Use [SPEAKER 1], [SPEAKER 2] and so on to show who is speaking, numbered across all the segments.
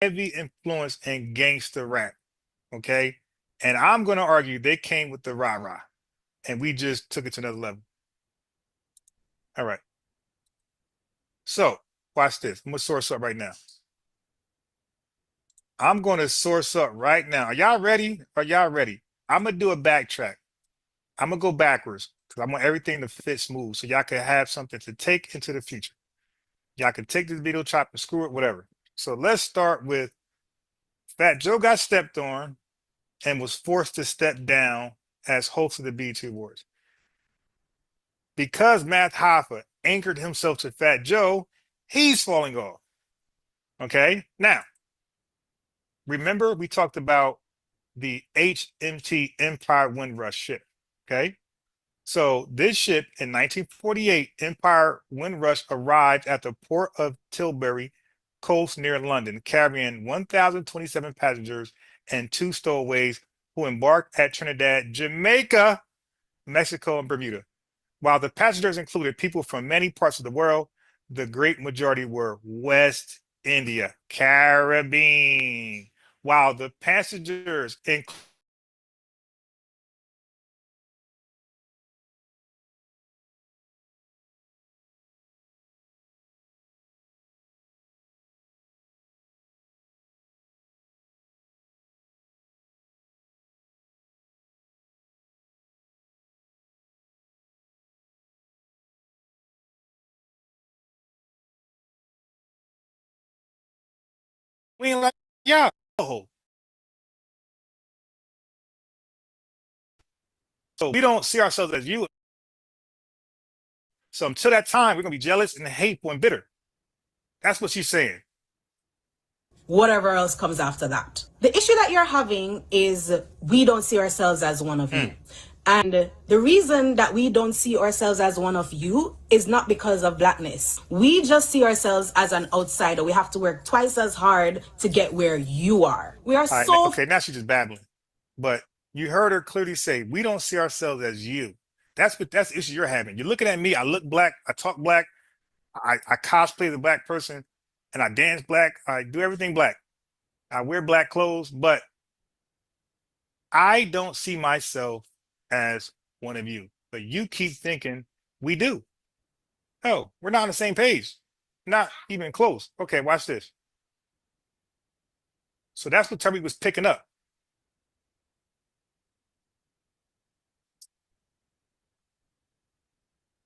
[SPEAKER 1] heavy influence in gangster rap. Okay. And I'm going to argue they came with the rah rah and we just took it to another level. All right. So watch this. I'm going to source up right now. I'm going to source up right now. Are y'all ready? Are y'all ready? I'm going to do a backtrack. I'm going to go backwards because I want everything to fit smooth so y'all can have something to take into the future. Y'all can take this video, chop and screw it, whatever. So let's start with Fat Joe got stepped on and was forced to step down as host of the BET Awards. Because Math Hoffa anchored himself to Fat Joe, he's falling off. Okay? Now, remember we talked about the HMT Empire Windrush ship. Okay? So this ship in 1948, Empire Windrush arrived at the port of Tilbury coast near London, carrying 1,027 passengers and 2 stowaways who embarked at Trinidad, Jamaica, Mexico, and Bermuda. While the passengers included people from many parts of the world, the great majority were West India, Caribbean. While the passengers included we ain't like, yeah. So we don't see ourselves as you. So until that time, we're gonna be jealous and hateful and bitter. That's what she's saying.
[SPEAKER 2] Whatever else comes after that. The issue that you're having is we don't see ourselves as one of you. And the reason that we don't see ourselves as one of you is not because of blackness. We just see ourselves as an outsider. We have to work twice as hard to get where you are. We are
[SPEAKER 1] Right,
[SPEAKER 2] so...
[SPEAKER 1] okay, now she's just babbling. But you heard her clearly say, we don't see ourselves as you. That's the issue you're having. You're looking at me, I look black, I talk black, I cosplay the black person, and I dance black, I do everything black. I wear black clothes, but I don't see myself as one of you. But you keep thinking we do. Oh, we're not on the same page. Not even close. Okay, watch this. So that's what Tariq was picking up.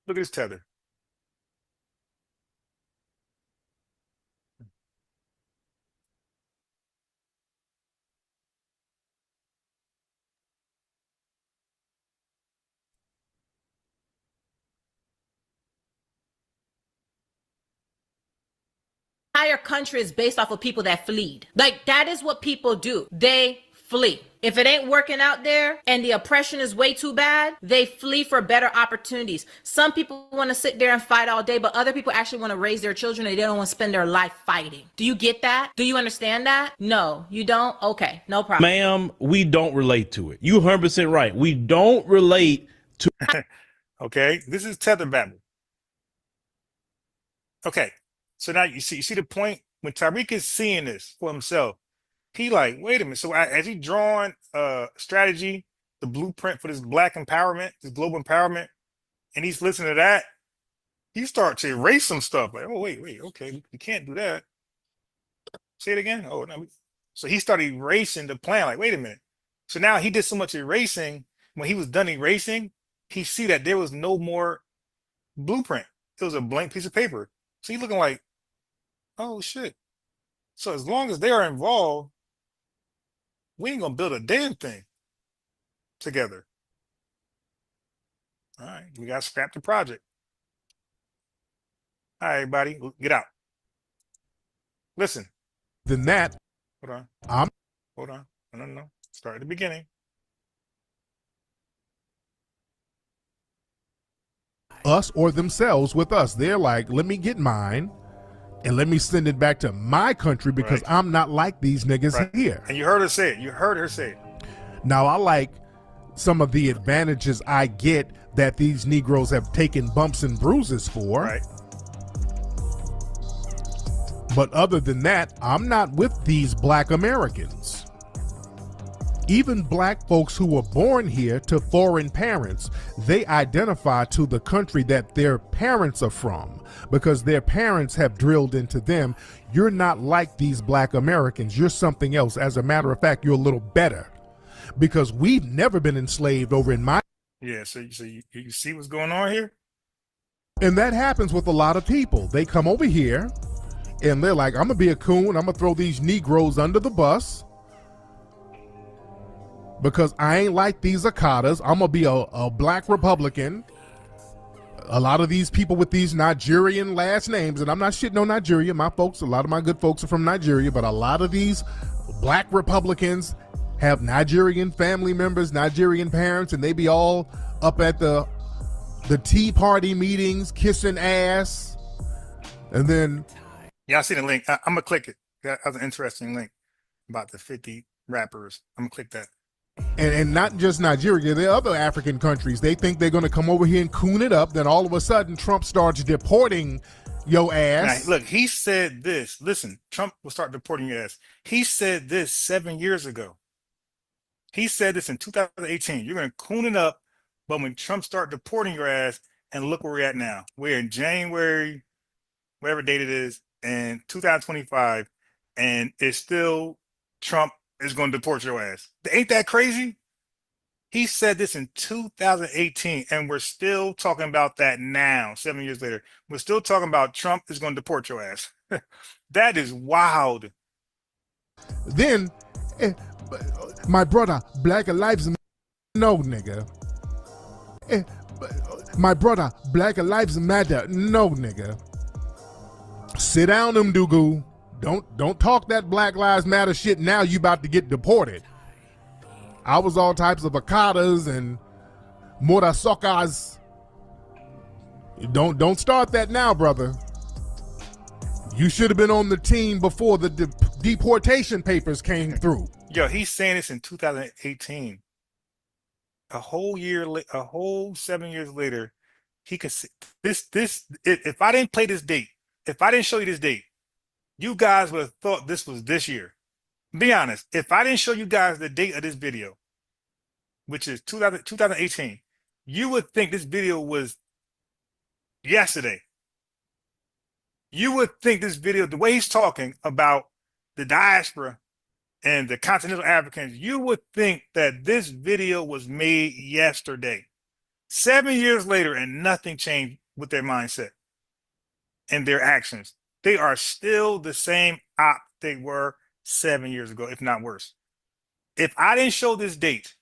[SPEAKER 1] Look at this tether.
[SPEAKER 3] Entire country is based off of people that fleed. Like, that is what people do. They flee. If it ain't working out there and the oppression is way too bad, they flee for better opportunities. Some people want to sit there and fight all day, but other people actually want to raise their children and they don't want to spend their life fighting. Do you get that? Do you understand that? No, you don't? Okay, no problem.
[SPEAKER 4] Ma'am, we don't relate to it. You 100% right. We don't relate to
[SPEAKER 1] Okay, this is tether babble. Okay, so now you see the point when Tariq is seeing this for himself. He like, wait a minute. So as he drawing strategy, the blueprint for this black empowerment, this global empowerment, and he's listening to that, he starts to erase some stuff. Like, oh wait, okay, we can't do that. Say it again. Oh no. So he started erasing the plan. Like, wait a minute. So now he did so much erasing. When he was done erasing, he see that there was no more blueprint. It was a blank piece of paper. So he's looking like, oh shit. So as long as they are involved, we ain't gonna build a damn thing together. All right, we gotta scrap the project. All right, everybody, get out. Listen.
[SPEAKER 5] Than that,
[SPEAKER 1] Hold on. Hold on. No. Start at the beginning.
[SPEAKER 5] us or themselves with us. They're like, let me get mine and let me send it back to my country because I'm not like these niggas here.
[SPEAKER 1] And you heard her say it. You heard her say it.
[SPEAKER 5] Now, I like some of the advantages I get that these Negroes have taken bumps and bruises for.
[SPEAKER 1] Right.
[SPEAKER 5] But other than that, I'm not with these black Americans. Even black folks who were born here to foreign parents, they identify to the country that their parents are from because their parents have drilled into them, you're not like these black Americans, you're something else. As a matter of fact, you're a little better because we've never been enslaved over in my.
[SPEAKER 1] Yeah, so you see what's going on here?
[SPEAKER 5] And that happens with a lot of people. They come over here and they're like, I'm gonna be a coon, I'm gonna throw these Negroes under the bus because I ain't like these Akatas. I'm gonna be a black Republican. A lot of these people with these Nigerian last names, and I'm not shitting on Nigeria, my folks, a lot of my good folks are from Nigeria, but a lot of these black Republicans have Nigerian family members, Nigerian parents, and they be all up at the Tea Party meetings, kissing ass. And then
[SPEAKER 1] Yeah, I see the link. I'm gonna click it. That was an interesting link about the 50 rappers. I'm gonna click that.
[SPEAKER 5] and not just Nigeria, there are other African countries. They think they're going to come over here and coon it up. Then all of a sudden, Trump starts deporting your ass.
[SPEAKER 1] Now, look, he said this. Listen, Trump will start deporting your ass. He said this 7 years ago. He said this in 2018. You're going to coon it up, but when Trump start deporting your ass, and look where we're at now. We're in January, whatever date it is, and 2025, and it's still Trump is going to deport your ass. Ain't that crazy? He said this in 2018, and we're still talking about that now, 7 years later. We're still talking about Trump is going to deport your ass. That is wild.
[SPEAKER 5] Then, my brother, Black Lives Matter. No, nigga. My brother, Black Lives Matter. No, nigga. Sit down, Mdugu. Don't talk that Black Lives Matter shit now. You about to get deported. I was all types of Akatas and Murasokas. Don't start that now, brother. You should have been on the team before the deportation papers came through.
[SPEAKER 1] Yo, he's saying this in 2018. A whole 7 years later, he could see this. If I didn't play this date, if I didn't show you this date, you guys would have thought this was this year. Be honest. If I didn't show you guys the date of this video, which is 2018, you would think this video was yesterday. You would think this video, the way he's talking about the diaspora and the continental Africans, you would think that this video was made yesterday. 7 years later, and nothing changed with their mindset and their actions. They are still the same op they were 7 years ago, if not worse. If I didn't show this date,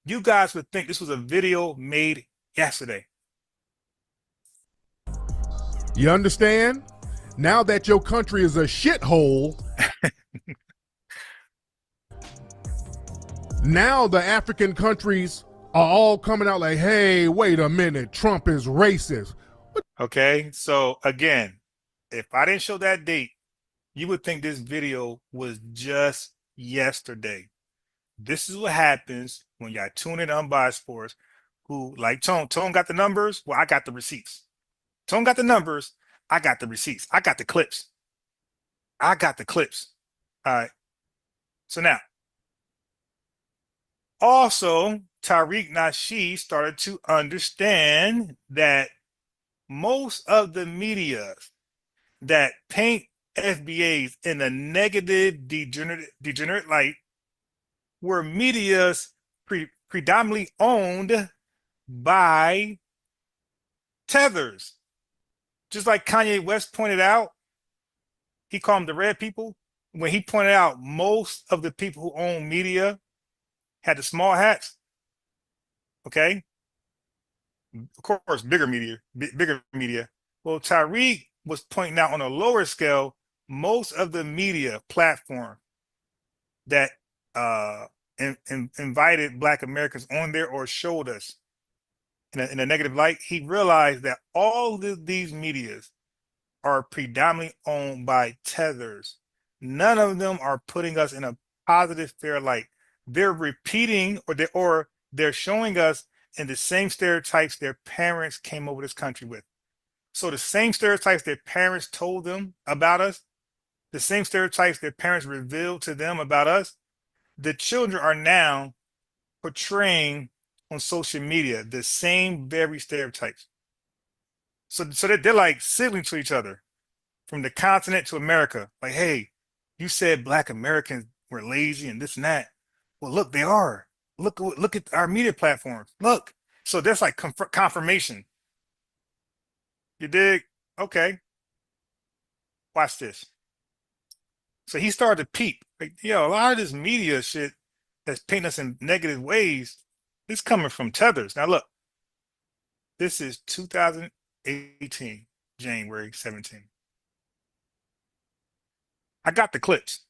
[SPEAKER 1] you guys would think this was a video made yesterday.
[SPEAKER 5] You understand? Now that your country is a shithole, now the African countries are all coming out like, hey, wait a minute, Trump is racist.
[SPEAKER 1] Okay, so again, if I didn't show that date, you would think this video was just yesterday. This is what happens when y'all tune in Unbiased Sports, who like Tone. Tone got the numbers. Well, I got the receipts. Tone got the numbers. I got the receipts. I got the clips. I got the clips. All right. So now, also, Tariq Nasheed started to understand that most of the media that paint FBAs in a negative, degenerate light were medias predominantly owned by Tethers. Just like Kanye West pointed out, he called them the red people. When he pointed out most of the people who own media had the small hats. Okay. Of course, bigger media. Well, Tariq was pointing out on a lower scale, most of the media platform that invited Black Americans on there or showed us in a negative light, he realized that all of these medias are predominantly owned by Tethers. None of them are putting us in a positive, fair light. They're repeating or they're showing us in the same stereotypes their parents came over this country with. So the same stereotypes their parents told them about us, the same stereotypes that parents revealed to them about us, the children are now portraying on social media the same very stereotypes. So that they're like siblings to each other from the continent to America. Like, hey, you said Black Americans were lazy and this and that. Well, look, they are. Look at our media platforms. Look. So that's like confirmation. You dig? Okay. Watch this. So he started to peep. Like, yo, a lot of this media shit that's painting us in negative ways is coming from Tethers. Now look, this is 2018, January 17. I got the clips.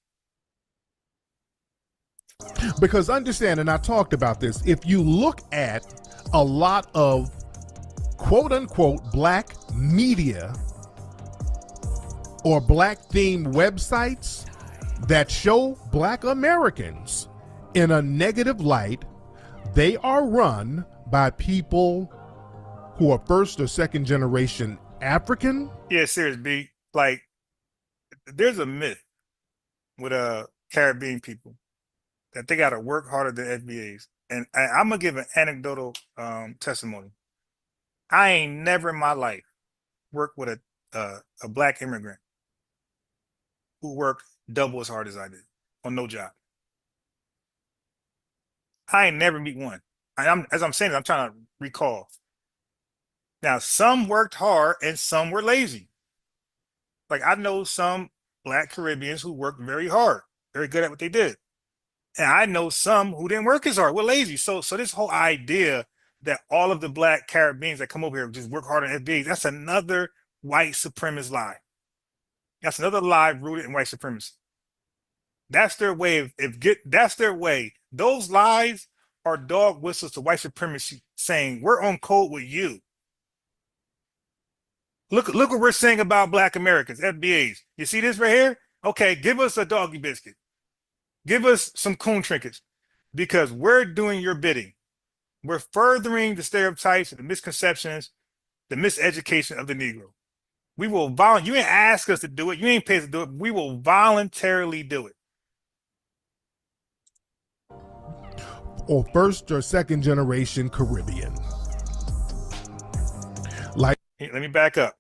[SPEAKER 5] Because understand, and I talked about this, if you look at a lot of quote unquote black media or black themed websites that show Black Americans in a negative light, they are run by people who are first or second generation African.
[SPEAKER 1] Yeah, serious B. Like, there's a myth with Caribbean people that they gotta work harder than FBAs. And I'm gonna give an anecdotal testimony. I ain't never in my life worked with a Black immigrant who worked double as hard as I did on no job. I ain't never meet one. As I'm saying, I'm trying to recall. Now, some worked hard and some were lazy. Like, I know some Black Caribbeans who worked very hard, very good at what they did. And I know some who didn't work as hard, were lazy. So this whole idea that all of the Black Caribbeans that come over here just work hard on FBAs, that's another white supremacist lie. That's another lie rooted in white supremacy. That's their way that's their way. Those lies are dog whistles to white supremacy saying, we're on code with you. Look what we're saying about Black Americans, FBAs. You see this right here? Okay, give us a doggy biscuit. Give us some coon trinkets because we're doing your bidding. We're furthering the stereotypes and the misconceptions, the miseducation of the Negro. We will you ain't ask us to do it. You ain't pay us to do it. We will voluntarily do it.
[SPEAKER 5] Or first or second generation Caribbean. Like,
[SPEAKER 1] let me back up.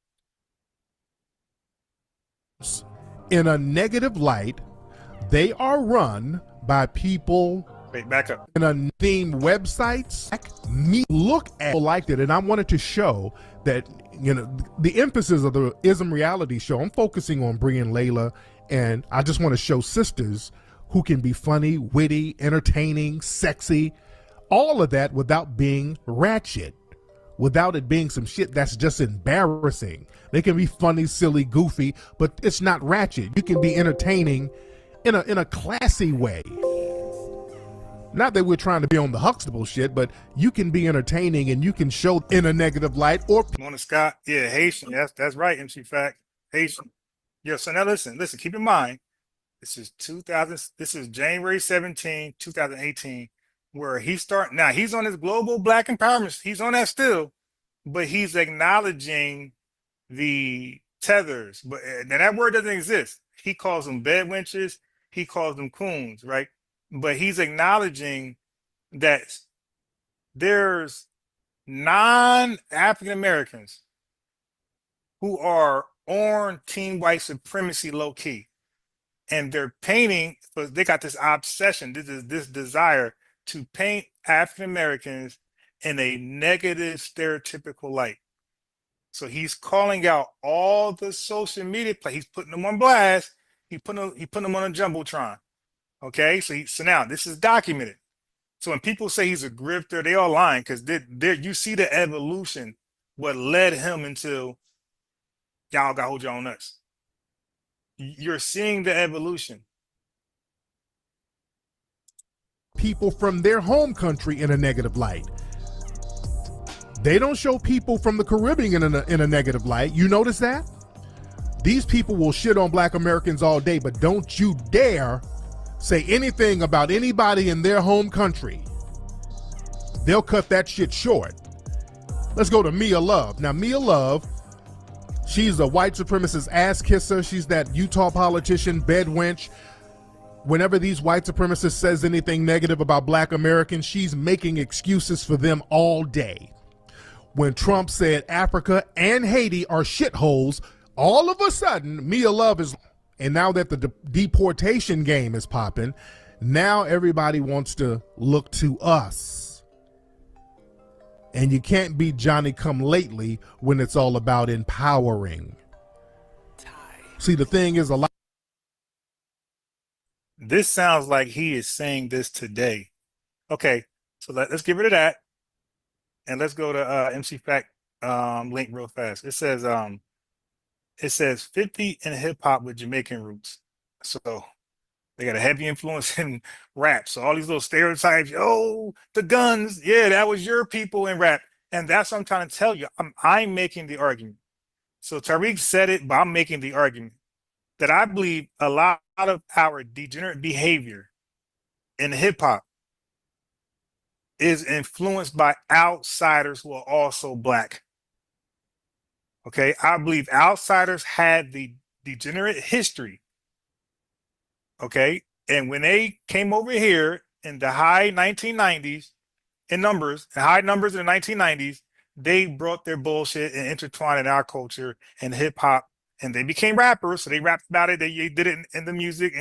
[SPEAKER 5] In a negative light, they are run by people.
[SPEAKER 1] Wait, back up.
[SPEAKER 5] In a themed websites. Me look at like it, and I wanted to show that, you know, the emphasis of the Ism reality show. I'm focusing on Bree and Layla, and I just want to show sisters who can be funny, witty, entertaining, sexy, all of that without being ratchet, without it being some shit that's just embarrassing. They can be funny, silly, goofy, but it's not ratchet. You can be entertaining in a classy way. Not that we're trying to be on the Huxtable shit, but you can be entertaining and you can show in a negative light. Or
[SPEAKER 1] Mona Scott, yeah, Haitian. That's right, MC Fact. Haitian. Yeah, so now listen, keep in mind, this is January 17, 2018, where he's on his global Black empowerment. He's on that still, but he's acknowledging the tethers. But now that word doesn't exist. He calls them bed wenches. He calls them coons, right? But he's acknowledging that there's non-African Americans who are on team white supremacy low key. And they're painting, but they got this obsession, this desire to paint African Americans in a negative, stereotypical light. So he's calling out all the social media he's putting them on blast. He putting them on a jumbotron. Okay, so now this is documented. So when people say he's a grifter, they all lying because you see the evolution, what led him into y'all got hold your own nuts. You're seeing the evolution.
[SPEAKER 5] people from their home country in a negative light. They don't show people from the Caribbean in a negative light. You notice that? These people will shit on Black Americans all day, but don't you dare say anything about anybody in their home country. They'll cut that shit short. Let's go to Mia Love. Now, Mia Love She's a white supremacist ass kisser. She's that Utah politician bed wench. Whenever these white supremacists says anything negative about black Americans, she's making excuses for them all day. When Trump said Africa and Haiti are shitholes, all of a sudden Mia Love is, and now that the deportation game is popping, now everybody wants to look to us. And you can't be Johnny come lately when it's all about empowering. See, the thing is, a lot.
[SPEAKER 1] This sounds like he is saying this today. Okay, so let's get rid of that, and let's go to MC Fact link real fast. It says 50 in hip hop with Jamaican roots. So they got a heavy influence in rap. So all these little stereotypes, oh, the guns, yeah, that was your people in rap. And that's what I'm trying to tell you. I'm making the argument. So Tariq said it, but I'm making the argument that I believe a lot of our degenerate behavior in hip hop is influenced by outsiders who are also black. Okay, I believe outsiders had the degenerate history. Okay, and when they came over here in the high 1990s, high numbers in the 1990s, they brought their bullshit and intertwined in our culture and hip hop, and they became rappers. So they rapped about it. They did it in the music,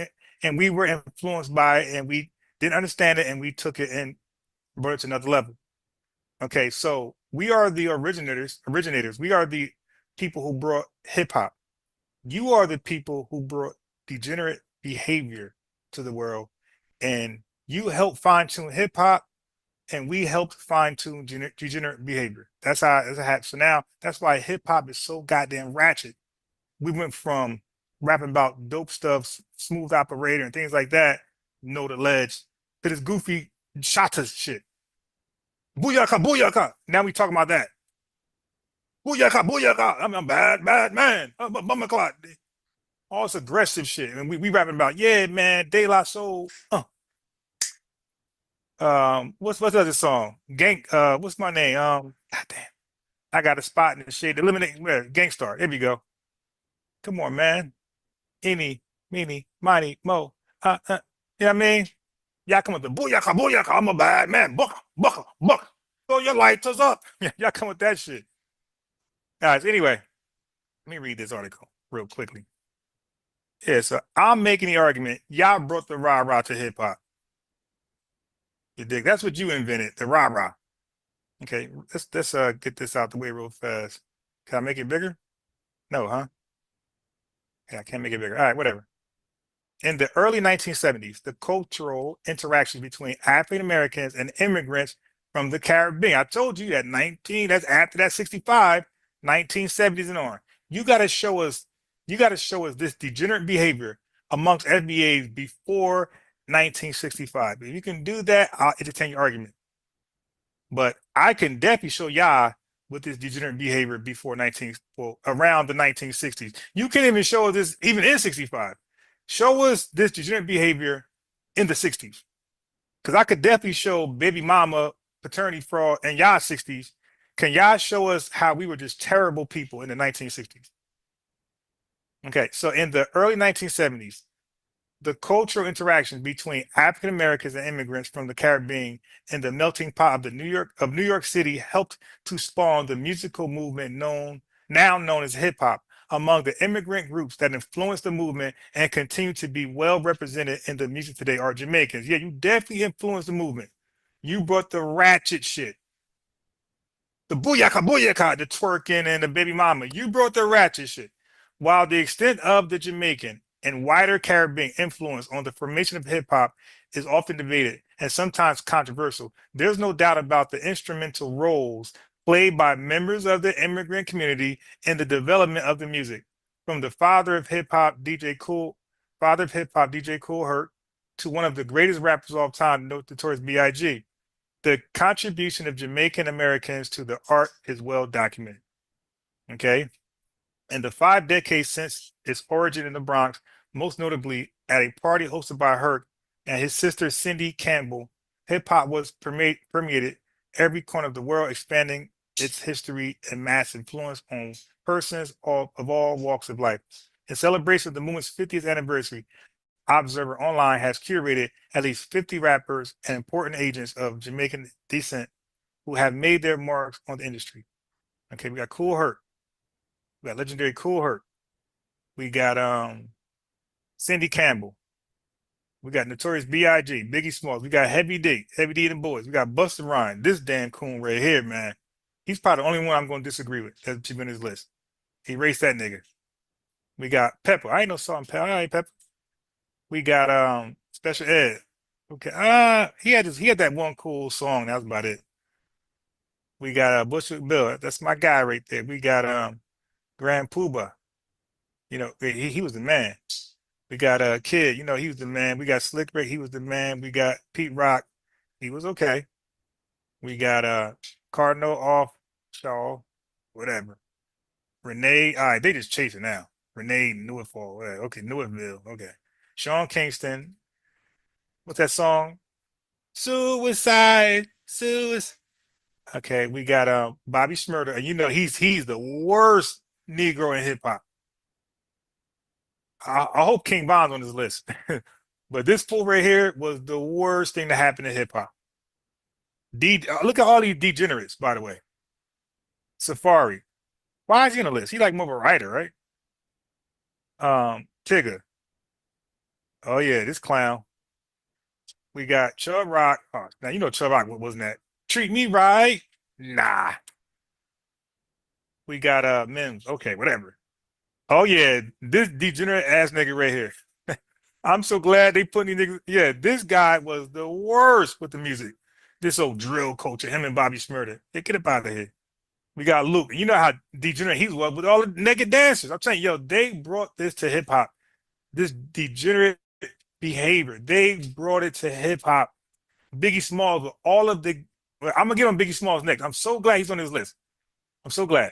[SPEAKER 1] and we were influenced by it, and we didn't understand it, and we took it and brought it to another level. Okay, so we are the originators. We are the people who brought hip hop. You are the people who brought degenerate behavior to the world, and you helped fine tune hip hop, and we helped fine tune degenerate behavior. That's how it happened. So now that's why hip hop is so goddamn ratchet. We went from rapping about dope stuff, smooth operator, and things like that, know the ledge, to this goofy Shatta shit. Booyaka, booyaka. Now we talking about that. Booyaka, booyaka. I'm a bad man. I'm a bummer clock. All this aggressive shit. And we rapping about, yeah, man, De La Soul. What's the other song? What's my name? God damn. I got a spot in the shade. Eliminate Gangstar. Here we go. Come on, man. Any, meeny, miny, mo. You know what I mean? Y'all come with the booyaka, booyaka. I'm a bad man. Bucka, bucka, bucka. Throw your lighters up. Y'all come with that shit. Guys, anyway, let me read this article real quickly. Yeah, so I'm making the argument. Y'all brought the rah-rah to hip hop. You dig? That's what you invented, the rah-rah. Okay, let's get this out the way real fast. Can I make it bigger? No, huh? Yeah, I can't make it bigger. All right, whatever. In the early 1970s, the cultural interactions between African Americans and immigrants from the Caribbean. I told you that that's after that 65, 1970s and on. You got to show us this degenerate behavior amongst FBAs before 1965. If you can do that, I'll entertain your argument. But I can definitely show y'all with this degenerate behavior around the 1960s. You can't even show us this even in 65. Show us this degenerate behavior in the 60s. Because I could definitely show baby mama, paternity fraud in y'all 60s. Can y'all show us how we were just terrible people in the 1960s? Okay, so in the early 1970s, the cultural interactions between African Americans and immigrants from the Caribbean and the melting pot of New York City helped to spawn the musical movement now known as hip hop. Among the immigrant groups that influenced the movement and continue to be well represented in the music today are Jamaicans. Yeah, you definitely influenced the movement. You brought the ratchet shit. The booyaka booyaka, the twerking and the baby mama. You brought the ratchet shit. While the extent of the Jamaican and wider Caribbean influence on the formation of hip hop is often debated and sometimes controversial, there's no doubt about the instrumental roles played by members of the immigrant community in the development of the music. From the father of hip hop, DJ Kool Herc, to one of the greatest rappers of all time, Notorious B.I.G. The contribution of Jamaican Americans to the art is well documented. Okay. In the 5 decades since its origin in the Bronx, most notably at a party hosted by Herc and his sister Cindy Campbell, hip hop was permeated every corner of the world, expanding its history and mass influence on persons of all walks of life. In celebration of the movement's 50th anniversary, Observer Online has curated at least 50 rappers and important agents of Jamaican descent who have made their marks on the industry. Okay, we got Cool Herc. We got legendary Cool Herc. We got Cindy Campbell. We got Notorious B.I.G., Biggie Smalls. We got Heavy D and the Boys. We got Busta Rhymes. This damn coon right here, man. He's probably the only one I'm going to disagree with that's on his list. He raced that nigga. We got Pepper. I ain't no salt and pepper. I ain't Pepper. We got Special Ed. Okay. He had that one cool song. That was about it. We got Bushwick Bill. That's my guy right there. We got Grand Poobah. You know, he was the man. We got Kid, you know, he was the man. We got Slick Rick, he was the man. We got Pete Rock, he was okay. We got Cardinal Off Shaw, whatever. Renee, all right, they just chasing now. Renee Newerfall, whatever. Okay, Newerville, okay. Sean Kingston, what's that song? Suicide. Okay, we got Bobby Shmurda, and you know he's the worst Negro in hip hop. I hope King Von's on this list. But this fool right here was the worst thing to happen in hip hop. Look at all these degenerates, by the way. Safari. Why is he on the list? He like more of a writer, right? Tigger. Oh yeah, this clown. We got Chubb Rock. Oh, now you know Chubb Rock wasn't that. Treat me right. Nah. We got Mims. Okay, whatever. Oh yeah, this degenerate ass nigga right here. I'm so glad they put these niggas. Yeah, this guy was the worst with the music. This old drill culture, him and Bobby Shmurda. Hey, get up out of here. We got Luke. You know how degenerate he was with all the naked dancers. I'm saying, yo, they brought this to hip hop. This degenerate behavior. They brought it to hip hop. Biggie Smalls with all of the. Well, I'm gonna give him Biggie Smalls next. I'm so glad he's on this list. I'm so glad.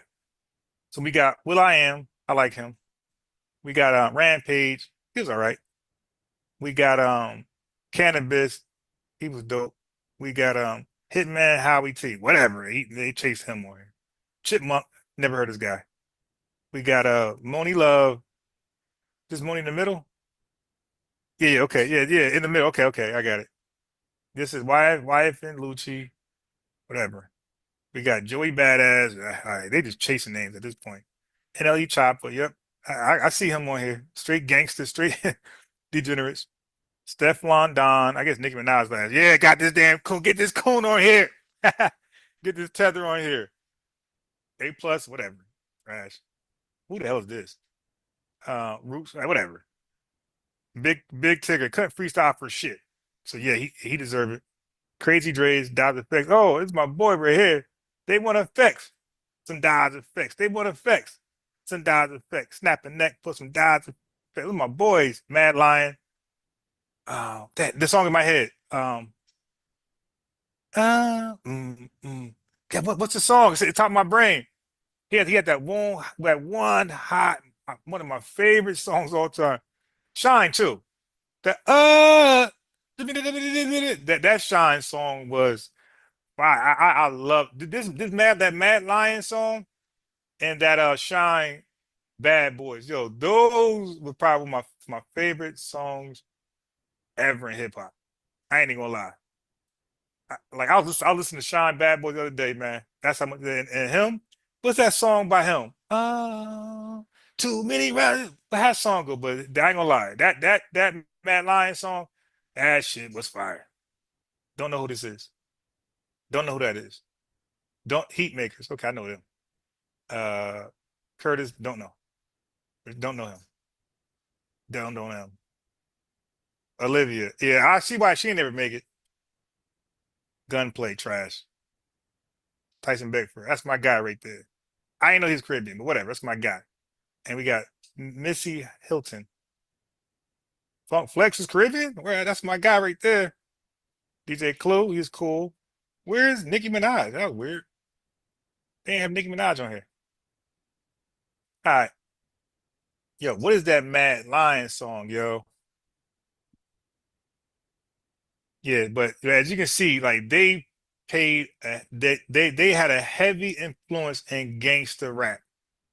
[SPEAKER 1] So we got Will I Am. I like him. We got Rampage. He was all right. We got Cannabis. He was dope. We got Hitman Howie T. Whatever. They chased him on here. Chipmunk. Never heard this guy. We got Moni Love. This Moni in the middle? Yeah, okay. Yeah, in the middle. Okay, I got it. This is Wyatt and Lucci. Whatever. We got Joey Badass. All right, they just chasing names at this point. NLE Chopper. Yep. I see him on here. Straight gangster, straight degenerates. Steflon Don. I guess Nicki Minaj last. Yeah, got this damn coon. Get this coon on here. Get this tether on here. A plus, whatever. Trash. Who the hell is this? Roots, whatever. Big Tigger. Couldn't freestyle for shit. So yeah, he deserved it. Crazy Dre's, Dodge Effects. Oh, it's my boy right here. They want effects. Some Dodge Effects. They want effects. Some Dodge Effects. Snap a neck, put some Dodge Effects. With my boys, Mad Lion. The song in my head. Yeah, what's the song? It's top of my brain. He had that one hot, one of my favorite songs all time. Shine too. That that Shine song was I love this Mad Lion song and that Shine Bad Boys. Yo, those were probably my favorite songs ever in hip hop. I ain't even gonna lie. I was listening to Shine Bad Boy the other day, man. That's how much and him. What's that song by him? Too many rounds. But how that song go? But I ain't gonna lie. That Mad Lion song, that shit was fire. Don't know who this is. Don't know who that is. Don't Heat Makers. Okay, I know them. Curtis, don't know. Don't know him. Don't know him. Olivia. Yeah, I see why she never make it. Gunplay trash. Tyson Beckford. That's my guy right there. I ain't know he's Caribbean, but whatever. That's my guy. And we got Missy Hilton. Funk Flex is Caribbean? Well, that's my guy right there. DJ Clue, he's cool. Where's Nicki Minaj? That was weird. They ain't have Nicki Minaj on here. All right. Yo, what is that Mad Lion song, yo? Yeah, but as you can see, like they paid they had a heavy influence in gangster rap.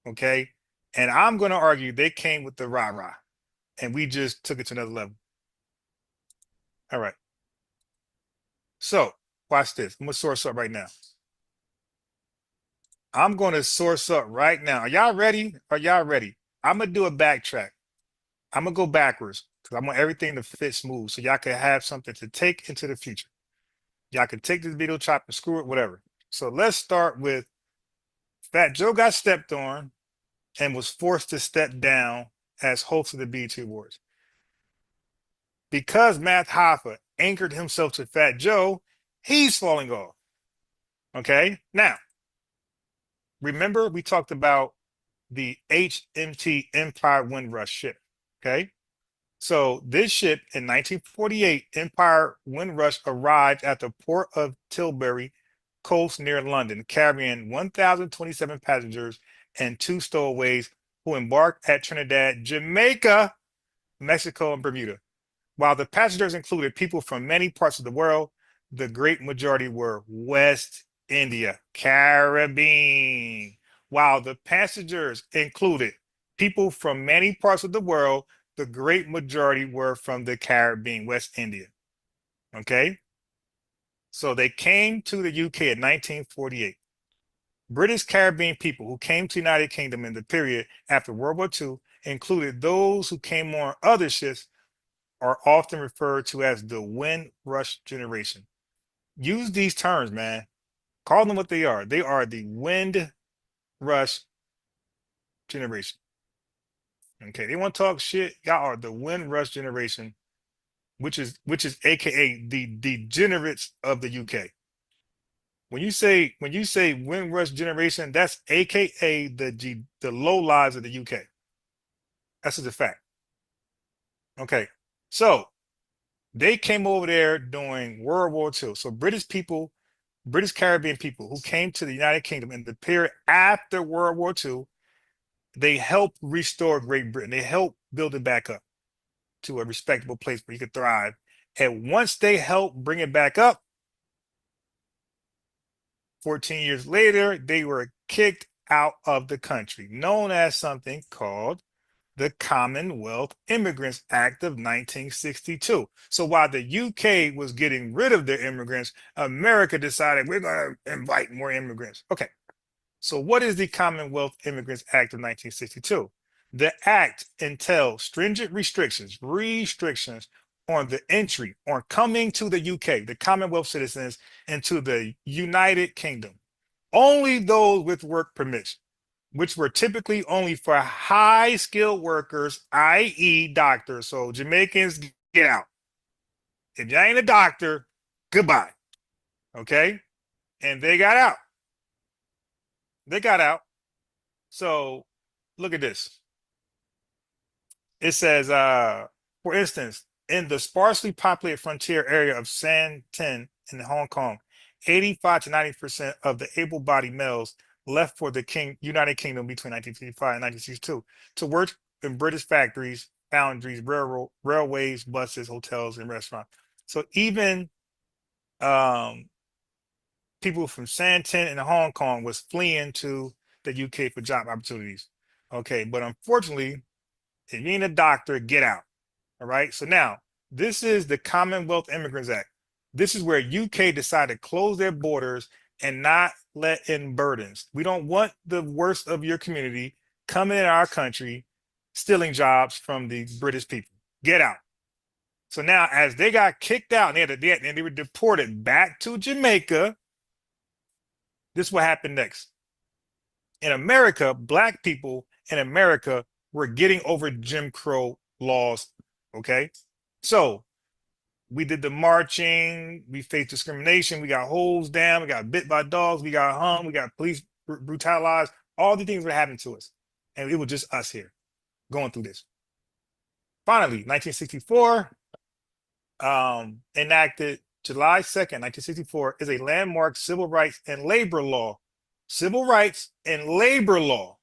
[SPEAKER 1] Okay. And I'm going to argue they came with the rah-rah and we just took it to another level. All right. So watch this. I'm going to source up right now. I'm going to source up right now. Are y'all ready? Are y'all ready? I'm going to do a backtrack. I'm going to go backwards because I want everything to fit smooth so y'all can have something to take into the future. Y'all can take this video, chop and screw it, whatever. So let's start with Fat Joe got stepped on and was forced to step down as host of the BET Awards. Because Math Hoffa anchored himself to Fat Joe, he's falling off. Okay? Now, remember we talked about the HMT Empire Windrush ship. Okay? So this ship in 1948, Empire Windrush arrived at the port of Tilbury coast near London, carrying 1,027 passengers and 2 stowaways who embarked at Trinidad, Jamaica, Mexico, and Bermuda. While the passengers included people from many parts of the world, the great majority were West India, Caribbean. While the passengers included people from many parts of the world, the great majority were from the Caribbean, West India. Okay? So they came to the UK in 1948. British Caribbean people who came to the United Kingdom in the period after World War II included those who came on other ships are often referred to as the Windrush generation. Use these terms, man. Call them what they are. They are the Windrush generation. Okay, they want to talk shit. Y'all are the Windrush generation, which is AKA the degenerates of the UK. When you say Windrush generation, that's AKA the low lives of the UK. That's just a fact. Okay, so they came over there during World War II. So British people, British Caribbean people who came to the United Kingdom in the period after World War II, they helped restore Great Britain. They helped build it back up to a respectable place where you could thrive. And once they helped bring it back up, 14 years later, they were kicked out of the country, known as something called the Commonwealth Immigrants Act of 1962. So while the UK was getting rid of their immigrants, America decided we're going to invite more immigrants. Okay, so what is the Commonwealth Immigrants Act of 1962? The act entails stringent restrictions on the entry, on coming to the UK, the Commonwealth citizens, into the United Kingdom. Only those with work permits, which were typically only for high-skilled workers, i.e. doctors. So Jamaicans, get out. If you ain't a doctor, goodbye. Okay? And they got out. They got out. So look at this. It says, for instance, in the sparsely populated frontier area of Santin in Hong Kong, 85 to 90% of the able-bodied males left for the United Kingdom between 1955 and 1962 to work in British factories, foundries, railways, buses, hotels, and restaurants. So even people from Santin and Hong Kong was fleeing to the UK for job opportunities. Okay, but unfortunately, if you ain't a doctor, get out. All right. So now this is the Commonwealth Immigrants Act. This is where UK decided to close their borders and not let in burdens. We don't want the worst of your community coming in our country, stealing jobs from the British people. Get out. So now, as they got kicked out and they were deported back to Jamaica, this is what happened next. In America, Black people in America were getting over Jim Crow laws. Okay. So we did the marching, we faced discrimination, we got hosed down, we got bit by dogs, we got hung, we got police brutalized. All the things were happening to us. And it was just us here going through this. Finally, 1964, enacted July 2nd, 1964, is a landmark civil rights and labor law. Civil rights and labor law.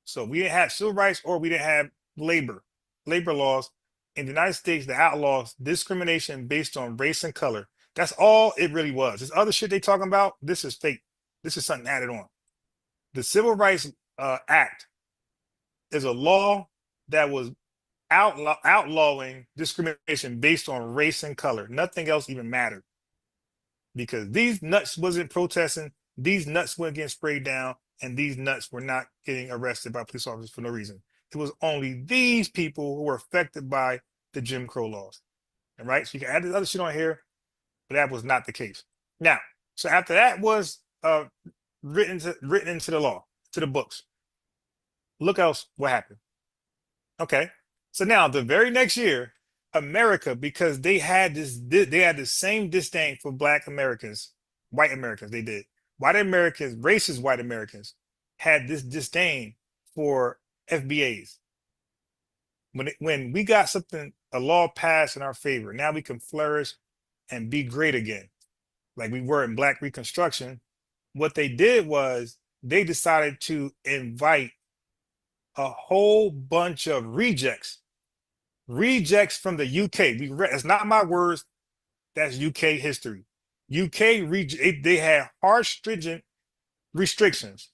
[SPEAKER 1] So we didn't have civil rights or we didn't have labor laws. In the United States, the outlaws discrimination based on race and color. That's all it really was. This other shit they talking about, this is fake. This is something added on. The civil rights Act is a law that was outlawing discrimination based on race and color. Nothing else even mattered because these nuts wasn't protesting. These nuts weren't getting sprayed down, and these nuts were not getting arrested by police officers for no reason. It was only these people who were affected by the Jim Crow laws. All right, so you can add this other shit on here, but that was not the case. Now, so after that was written into the law, to the books. Look else what happened. Okay, so now the very next year, America, because they had the same disdain for Black Americans, white Americans. They did. White Americans, racist white Americans, had this disdain for FBAs. When we got a law passed in our favor, now we can flourish and be great again, like we were in Black Reconstruction. What they did was they decided to invite a whole bunch of rejects from the UK. It's not my words. That's UK history. They had harsh, stringent restrictions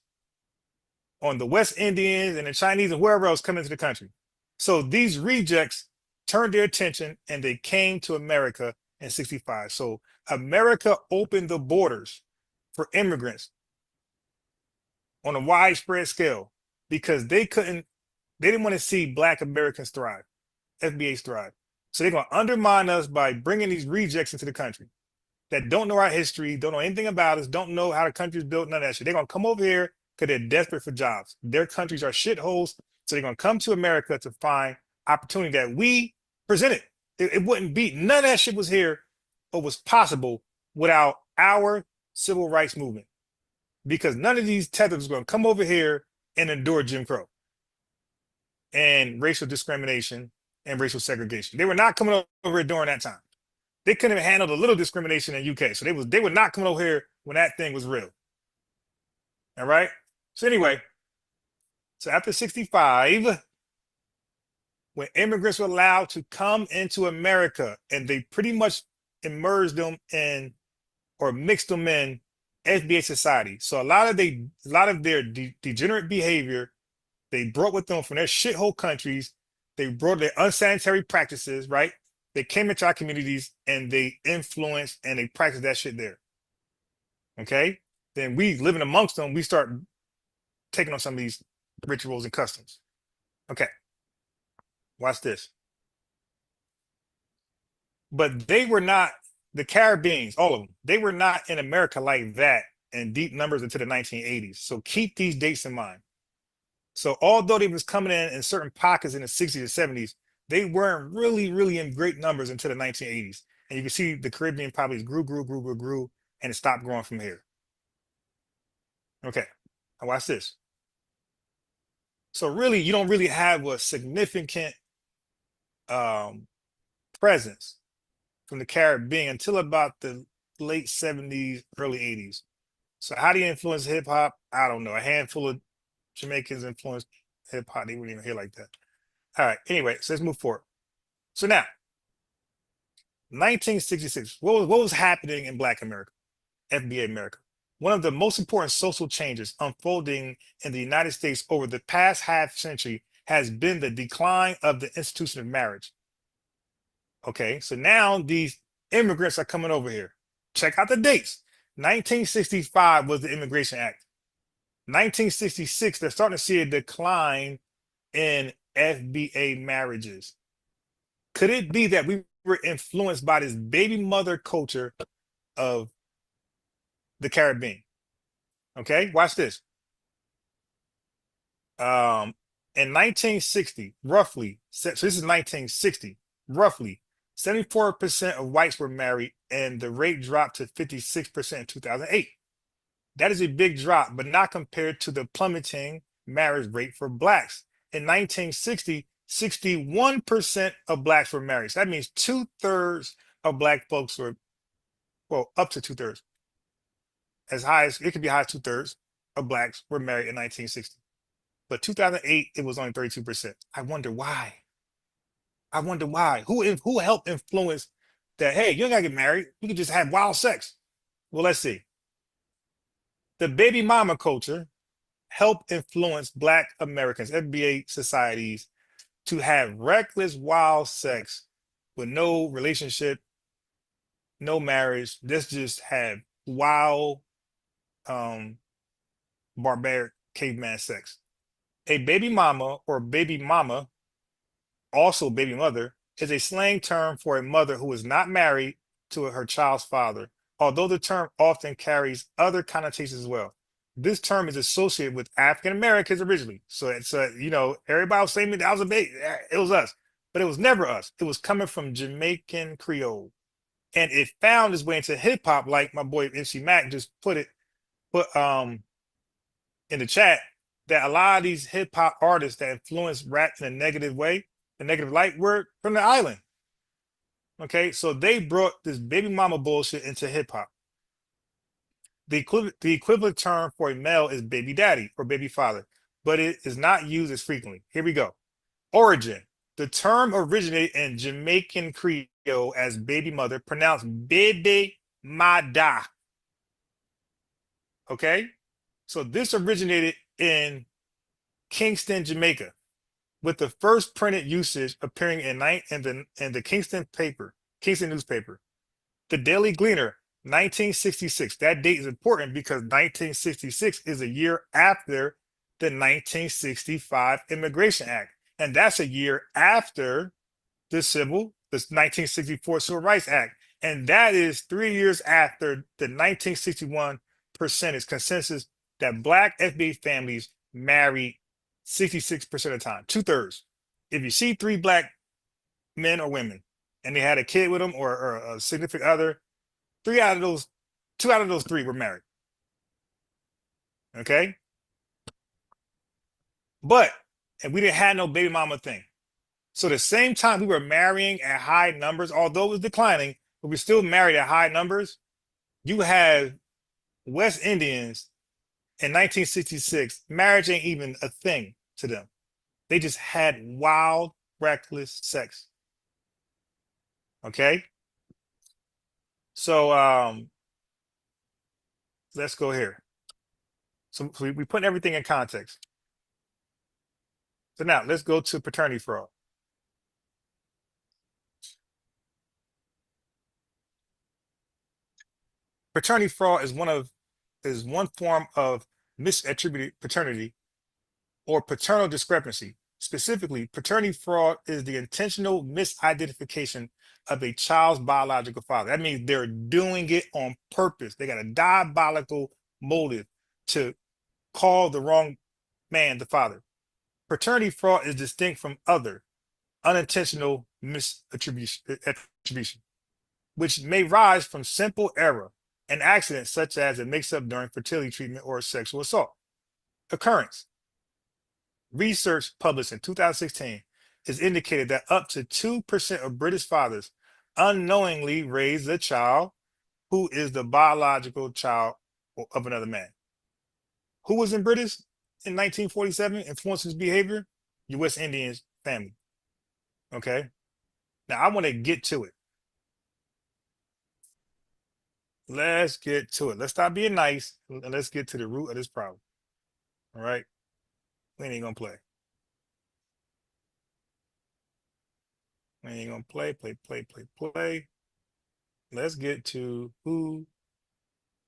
[SPEAKER 1] on the West Indians and the Chinese and wherever else coming into the country. So these rejects turned their attention and they came to America in 65. So America opened the borders for immigrants on a widespread scale because they didn't want to see Black Americans thrive, FBAs thrive. So they're going to undermine us by bringing these rejects into the country that don't know our history, don't know anything about us, don't know how the country is built, none of that shit. They're going to come over here because they're desperate for jobs. Their countries are shitholes. So they're going to come to America to find opportunity that we presented. It wouldn't be, none of that shit was here or was possible without our civil rights movement. Because none of these tethers are going to come over here and endure Jim Crow and racial discrimination and racial segregation. They were not coming over here during that time. They couldn't have handled a little discrimination in UK. So they were not coming over here when that thing was real. All right. So anyway, so after 65, when immigrants were allowed to come into America and they pretty much immersed them in or mixed them in FBA society. So a lot of their degenerate behavior, they brought with them from their shithole countries. They brought their unsanitary practices, right? They came into our communities and they influenced and they practiced that shit there. Okay? Then we living amongst them, we start taking on some of these rituals and customs. Okay. Watch this. But they were not, the Caribbeans, all of them, they were not in America like that in deep numbers until the 1980s. So keep these dates in mind. So although they was coming in certain pockets in the 60s and 70s, they weren't really in great numbers until the 1980s. And you can see the Caribbean probably grew, and it stopped growing from here. Okay, now watch this. So really, you don't really have a significant presence from the Caribbean until about the late 70s, early 80s. So how do you influence hip hop? I don't know. A handful of Jamaicans influenced hip hop. They weren't even here like that. All right. Anyway, so let's move forward. So now, 1966. What was happening in Black America, FBA America? One of the most important social changes unfolding in the United States over the past half century has been the decline of the institution of marriage. Okay, so now these immigrants are coming over here. Check out the dates. 1965 was the Immigration Act. 1966, they're starting to see a decline in FBA marriages. Could it be that we were influenced by this baby mother culture of the Caribbean? Okay, watch this. In 1960, roughly, so this is 1960, roughly 74% of whites were married, and the rate dropped to 56% in 2008. That is a big drop, but not compared to the plummeting marriage rate for blacks. In 1960, 61% of blacks were married. So that means 2/3 of black folks were, well, up to 2/3. As high as, it could be high as 2/3 of blacks were married in 1960. But 2008, it was only 32%. I wonder why. Who helped influence that? Hey, you don't gotta get married. You can just have wild sex. Well, let's see. The baby mama culture help influence Black Americans, FBA societies, to have reckless, wild sex with no relationship, no marriage. Let's just have wild, um, barbaric caveman sex. A baby mama or baby mama, also baby mother, is a slang term for a mother who is not married to her child's father, although the term often carries other connotations as well. This term is associated with African Americans originally. So it's, everybody was saying that was a baby. It was us, but it was never us. It was coming from Jamaican Creole. And it found its way into hip hop, like my boy MC Mac just put in the chat, that a lot of these hip hop artists that influence rap in a negative way, the negative light, were from the island. Okay, so they brought this baby mama bullshit into hip hop. The equivalent term for a male is baby daddy or baby father, but it is not used as frequently. Here we go. Origin. The term originated in Jamaican Creole as baby mother, pronounced bebe mada. Okay, so this originated in Kingston, Jamaica, with the first printed usage appearing in the Kingston newspaper. The Daily Gleaner, 1966. That date is important because 1966 is a year after the 1965 Immigration Act, and that's a year after the 1964 Civil Rights Act, and that is 3 years after the 1961 percentage consensus that Black FBA families married 66% of the time, 2/3. If you see three Black men or women and they had a kid with them or a significant other, two out of those three were married. Okay, and we didn't have no baby mama thing. So the same time we were marrying at high numbers, although it was declining, but we still married at high numbers. You have West Indians in 1966, marriage ain't even a thing to them. They just had wild, reckless sex. Okay. So let's go here. So we put everything in context. So now let's go to paternity fraud. Paternity fraud is one form of misattributed paternity or paternal discrepancy. Specifically, paternity fraud is the intentional misidentification of a child's biological father. That means they're doing it on purpose. They got a diabolical motive to call the wrong man the father. Paternity fraud is distinct from other unintentional misattribution, which may rise from simple error and accidents such as a mix-up during fertility treatment or sexual assault. Occurrence. Research published in 2016 has indicated that up to 2% of British fathers unknowingly raise a child who is the biological child of another man. Who was in British in 1947 influencing his behavior? Your West Indians family. Okay. Now I want to get to it. Let's get to it. Let's stop being nice and let's get to the root of this problem. All right. We ain't gonna play. We ain't gonna play. Let's get to who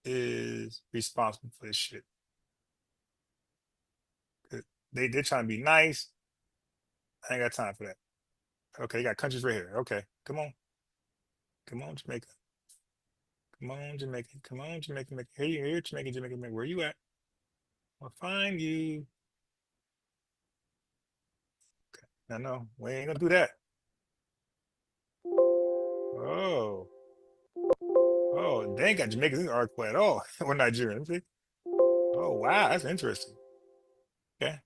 [SPEAKER 1] is responsible for this shit. They're trying to be nice. I ain't got time for that. Okay, you got countries right here. Okay, come on. Come on, Jamaica. Come on, Jamaica. Come on, Jamaica. Here, Jamaica. Where you at? I'll find you. Okay. No, we ain't gonna do that. Oh. Oh, they ain't got Jamaicans in the article at all. Or Nigerian. See? Oh, wow, that's interesting. Okay.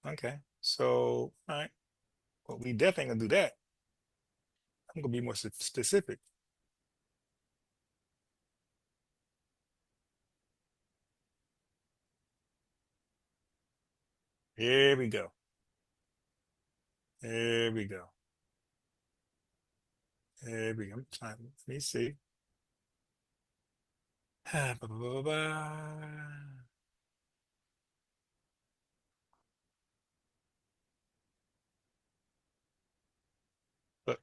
[SPEAKER 1] Okay. So, all right. Well, we definitely ain't gonna do that. I'm gonna be more specific. Here we go. Here we go. Here we go. I'm trying. Let me see.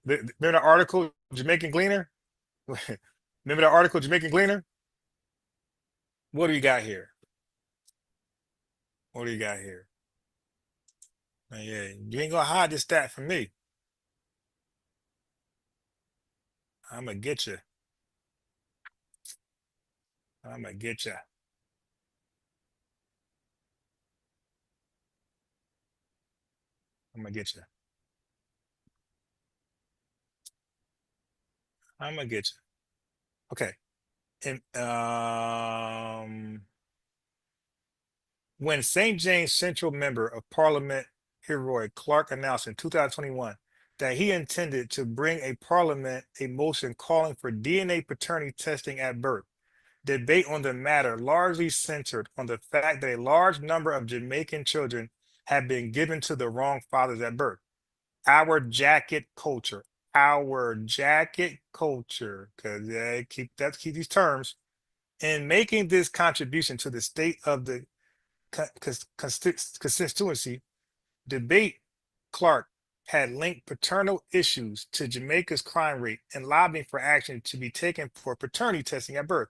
[SPEAKER 1] Remember the article, Jamaican Gleaner? Remember the article, Jamaican Gleaner? What do you got here? What do you got here? Yeah, you ain't gonna hide this stat from me. I'm gonna get you. I'm gonna get you. I'm gonna get you. I'm gonna get you. Okay. And when St. James Central Member of Parliament Heroy Clark announced in 2021 that he intended to bring a motion calling for DNA paternity testing at birth, debate on the matter largely centered on the fact that a large number of Jamaican children have been given to the wrong fathers at birth. Our jacket culture, because keep these terms. In making this contribution to the state of the constituency, debate Clark had linked paternal issues to Jamaica's crime rate and lobbying for action to be taken for paternity testing at birth.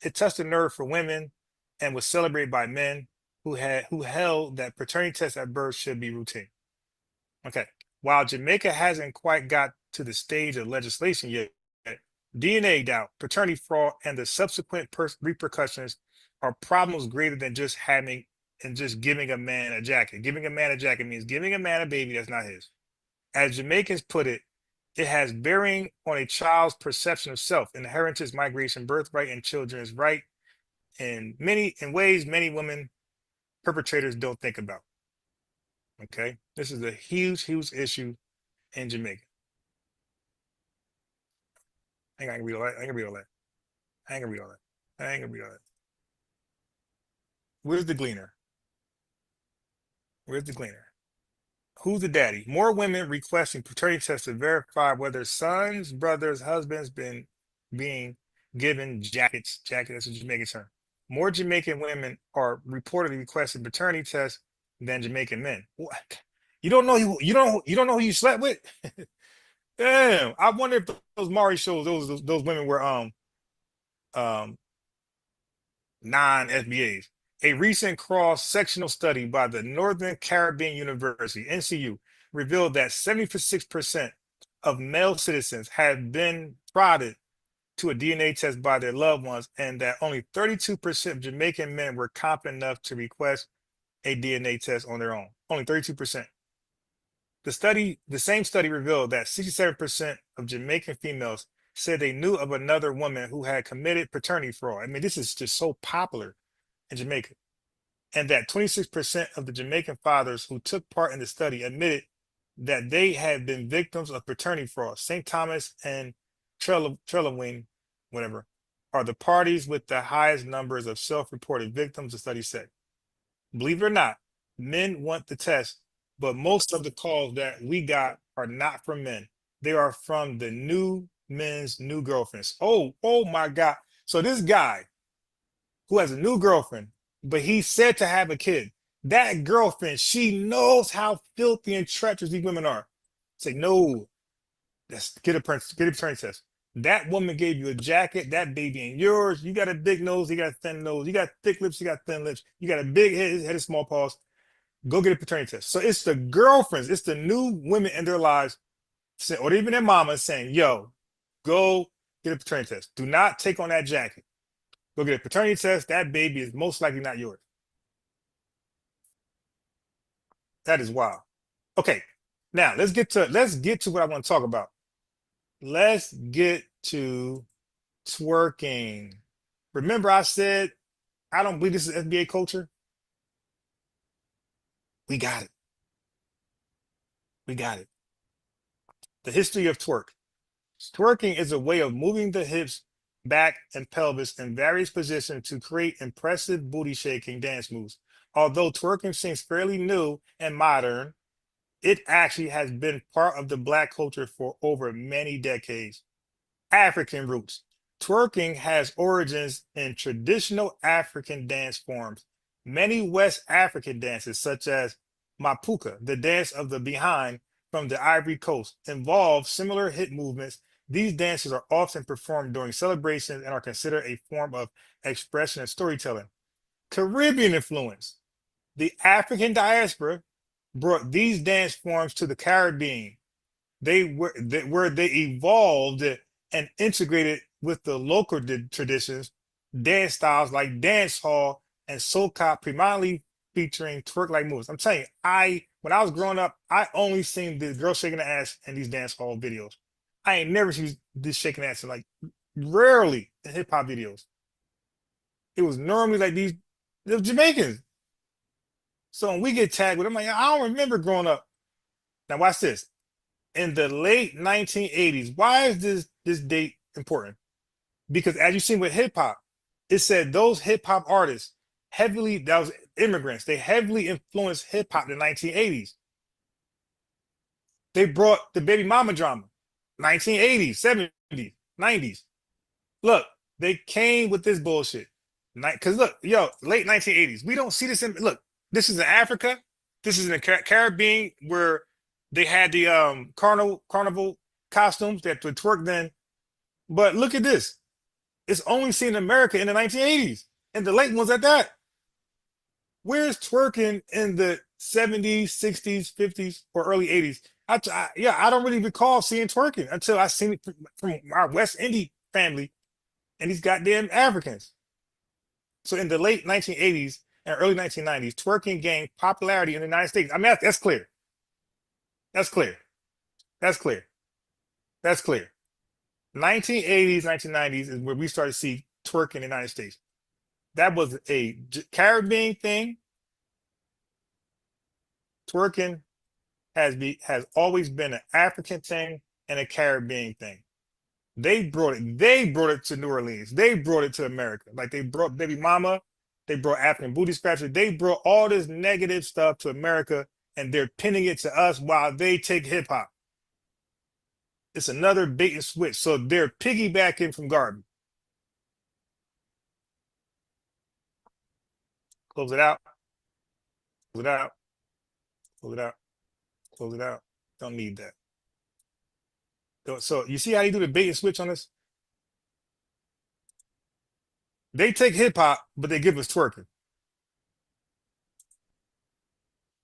[SPEAKER 1] It touched a nerve for women and was celebrated by men who held that paternity tests at birth should be routine. Okay. While Jamaica hasn't quite got to the stage of legislation yet, DNA doubt, paternity fraud, and the subsequent repercussions are problems greater than just having and just giving a man a jacket. Giving a man a jacket means giving a man a baby that's not his. As Jamaicans put it, it has bearing on a child's perception of self, inheritance, migration, birthright, and children's right in ways many women perpetrators don't think about. Okay, this is a huge issue in Jamaica. I ain't gonna read all that. I ain't gonna read all that. I ain't gonna read all that. I ain't gonna read all that. Where's the gleaner? Where's the gleaner? Who's the daddy? More women requesting paternity tests to verify whether sons, brothers, husbands being given jackets. Jacket, that's a Jamaican term. More Jamaican women are reportedly requesting paternity tests than Jamaican men. What? You don't know you don't know who you slept with? Damn. I wonder if those Maury shows, those women were non-FBAs. A recent cross-sectional study by the Northern Caribbean University, NCU, revealed that 76% of male citizens had been prodded to a DNA test by their loved ones, and that only 32% of Jamaican men were confident enough to request a DNA test on their own. Only 32%. The same study revealed that 67% of Jamaican females said they knew of another woman who had committed paternity fraud. I mean, this is just so popular in Jamaica. And that 26% of the Jamaican fathers who took part in the study admitted that they had been victims of paternity fraud. St. Thomas and Trelawing, whatever, are the parties with the highest numbers of self-reported victims, the study said. Believe it or not, men want the test, but most of the calls that we got are not from men. They are from the new men's new girlfriends. Oh my God. So this guy who has a new girlfriend, but he's said to have a kid, that girlfriend, she knows how filthy and treacherous these women are. Say, no, get a paternity test. That woman gave you a jacket, that baby ain't yours. You got a big nose, you got a thin nose. You got thick lips, you got thin lips. You got a big head of small paws. Go get a paternity test. So it's the girlfriends, it's the new women in their lives, or even their mama saying, yo, go get a paternity test. Do not take on that jacket. Go get a paternity test. That baby is most likely not yours. That is wild. Okay, now let's get to what I want to talk about. Let's get to twerking. Remember, I said I don't believe this is FBA culture. We got it. We got it. The history of twerk. Twerking is a way of moving the hips, back, and pelvis in various positions to create impressive booty shaking dance moves. Although twerking seems fairly new and modern, it actually has been part of the Black culture for over many decades. African roots. Twerking has origins in traditional African dance forms. Many West African dances, such as Mapuka, the dance of the behind, from the Ivory Coast involve similar hip movements. These dances are often performed during celebrations and are considered a form of expression and storytelling. Caribbean influence. The African diaspora brought these dance forms to the Caribbean. Where they evolved and integrated with the local traditions, dance styles like dance hall and soca, primarily featuring twerk-like moves. I'm telling you, when I was growing up, I only seen the girl shaking the ass in these dance hall videos. I ain't never seen this shaking ass in like rarely in hip hop videos. It was normally like the Jamaicans. So when we get tagged with, I'm like, I don't remember growing up. Now watch this. In the late 1980s, why is this date important? Because as you've seen with hip hop, it said those hip hop artists that was immigrants, they heavily influenced hip hop in the 1980s. They brought the baby mama drama, 1980s, 70s, 90s. Look, they came with this bullshit. Because look, late 1980s, we don't see this look, this is in Africa, this is in the Caribbean where they had the carnival costumes that would twerk then. But look at this. It's only seen in America in the 1980s and the late ones at that. Where's twerking in the 70s, 60s, 50s, or early 80s? I don't really recall seeing twerking until I seen it from our West Indian family and these goddamn Africans. So in the late 1980s and early 1990s, twerking gained popularity in the United States. I mean, that's clear. That's clear. That's clear. That's clear. 1980s, 1990s is where we started to see twerk in the United States. That was a Caribbean thing. Twerking has always been an African thing and a Caribbean thing. They brought it to New Orleans. They brought it to America. Like they brought Baby Mama, they brought African Booty Scratcher. They brought all this negative stuff to America and they're pinning it to us while they take hip hop. It's another bait and switch. So they're piggybacking from Garden. Close it out. Close it out. Close it out. Close it out. Don't need that. So you see how you do the bait and switch on this? They take hip hop, but they give us twerking.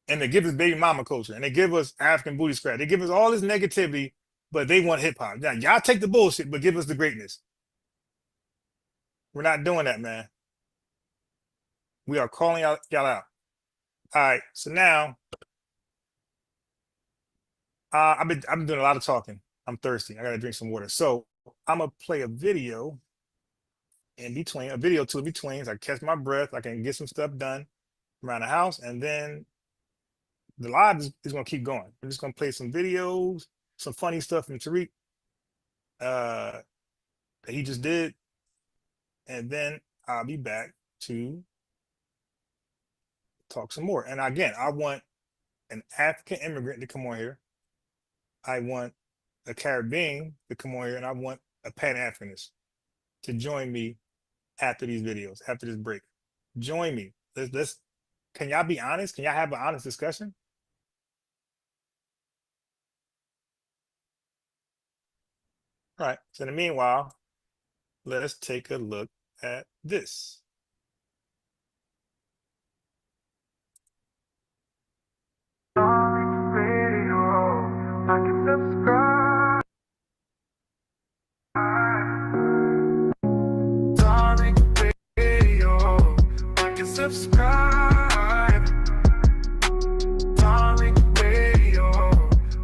[SPEAKER 1] And they give us baby mama culture. And they give us African booty scratch. They give us all this negativity, but they want hip hop. Now, y'all take the bullshit, but give us the greatness. We're not doing that, man. We are calling y'all out. All right. So now, I've been doing a lot of talking. I'm thirsty. I gotta drink some water. So I'm gonna play a video in between, a video two in between. So I catch my breath. I can get some stuff done around the house, and then the live is gonna keep going. We're just gonna play some videos, some funny stuff from Tariq that he just did, and then I'll be back to talk some more. And again, I want an African immigrant to come on here. I want a Caribbean to come on here, and I want a Pan-Africanist to join me after these videos, after this break. Join me. Let's can y'all be honest? Can y'all have an honest discussion? All right. So in the meanwhile, let's take a look at this.
[SPEAKER 6] Subscribe, Darling Radio,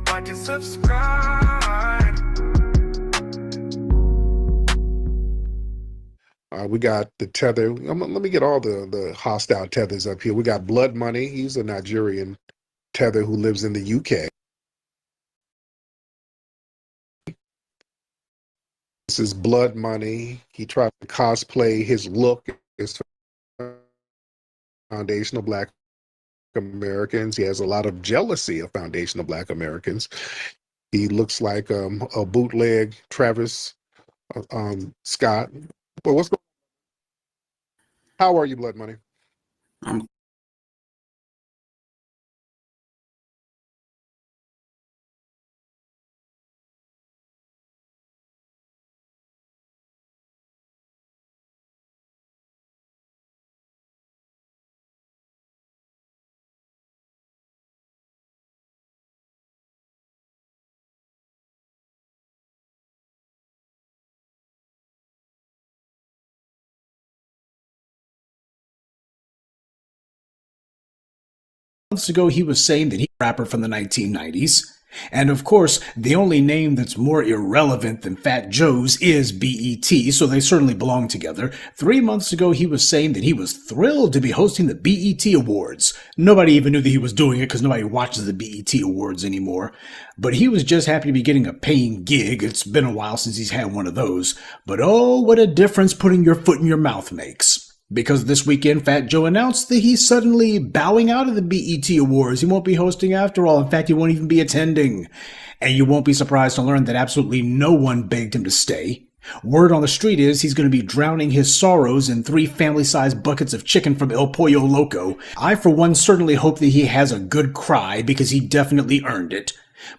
[SPEAKER 6] like and subscribe.
[SPEAKER 5] We got the tether. Let me get all the hostile tethers up here. We got Blood Money. He's a Nigerian tether who lives in the UK. This is Blood Money. He tried to cosplay his look as foundational Black Americans. He has a lot of jealousy of foundational Black Americans. He looks like a bootleg Travis Scott. Well, what's going on? How are you, Blood Money?
[SPEAKER 7] I'm months ago, he was saying that he's a rapper from the 1990s. And of course, the only name that's more irrelevant than Fat Joe's is BET, so they certainly belong together. 3 months ago, he was saying that he was thrilled to be hosting the BET Awards. Nobody even knew that he was doing it because nobody watches the BET Awards anymore. But he was just happy to be getting a paying gig. It's been a while since he's had one of those. But oh, what a difference putting your foot in your mouth makes. Because this weekend, Fat Joe announced that he's suddenly bowing out of the BET Awards. He won't be hosting after all. In fact, he won't even be attending. And you won't be surprised to learn that absolutely no one begged him to stay. Word on the street is he's going to be drowning his sorrows in 3 family-sized buckets of chicken from El Pollo Loco. I, for one, certainly hope that he has a good cry because he definitely earned it.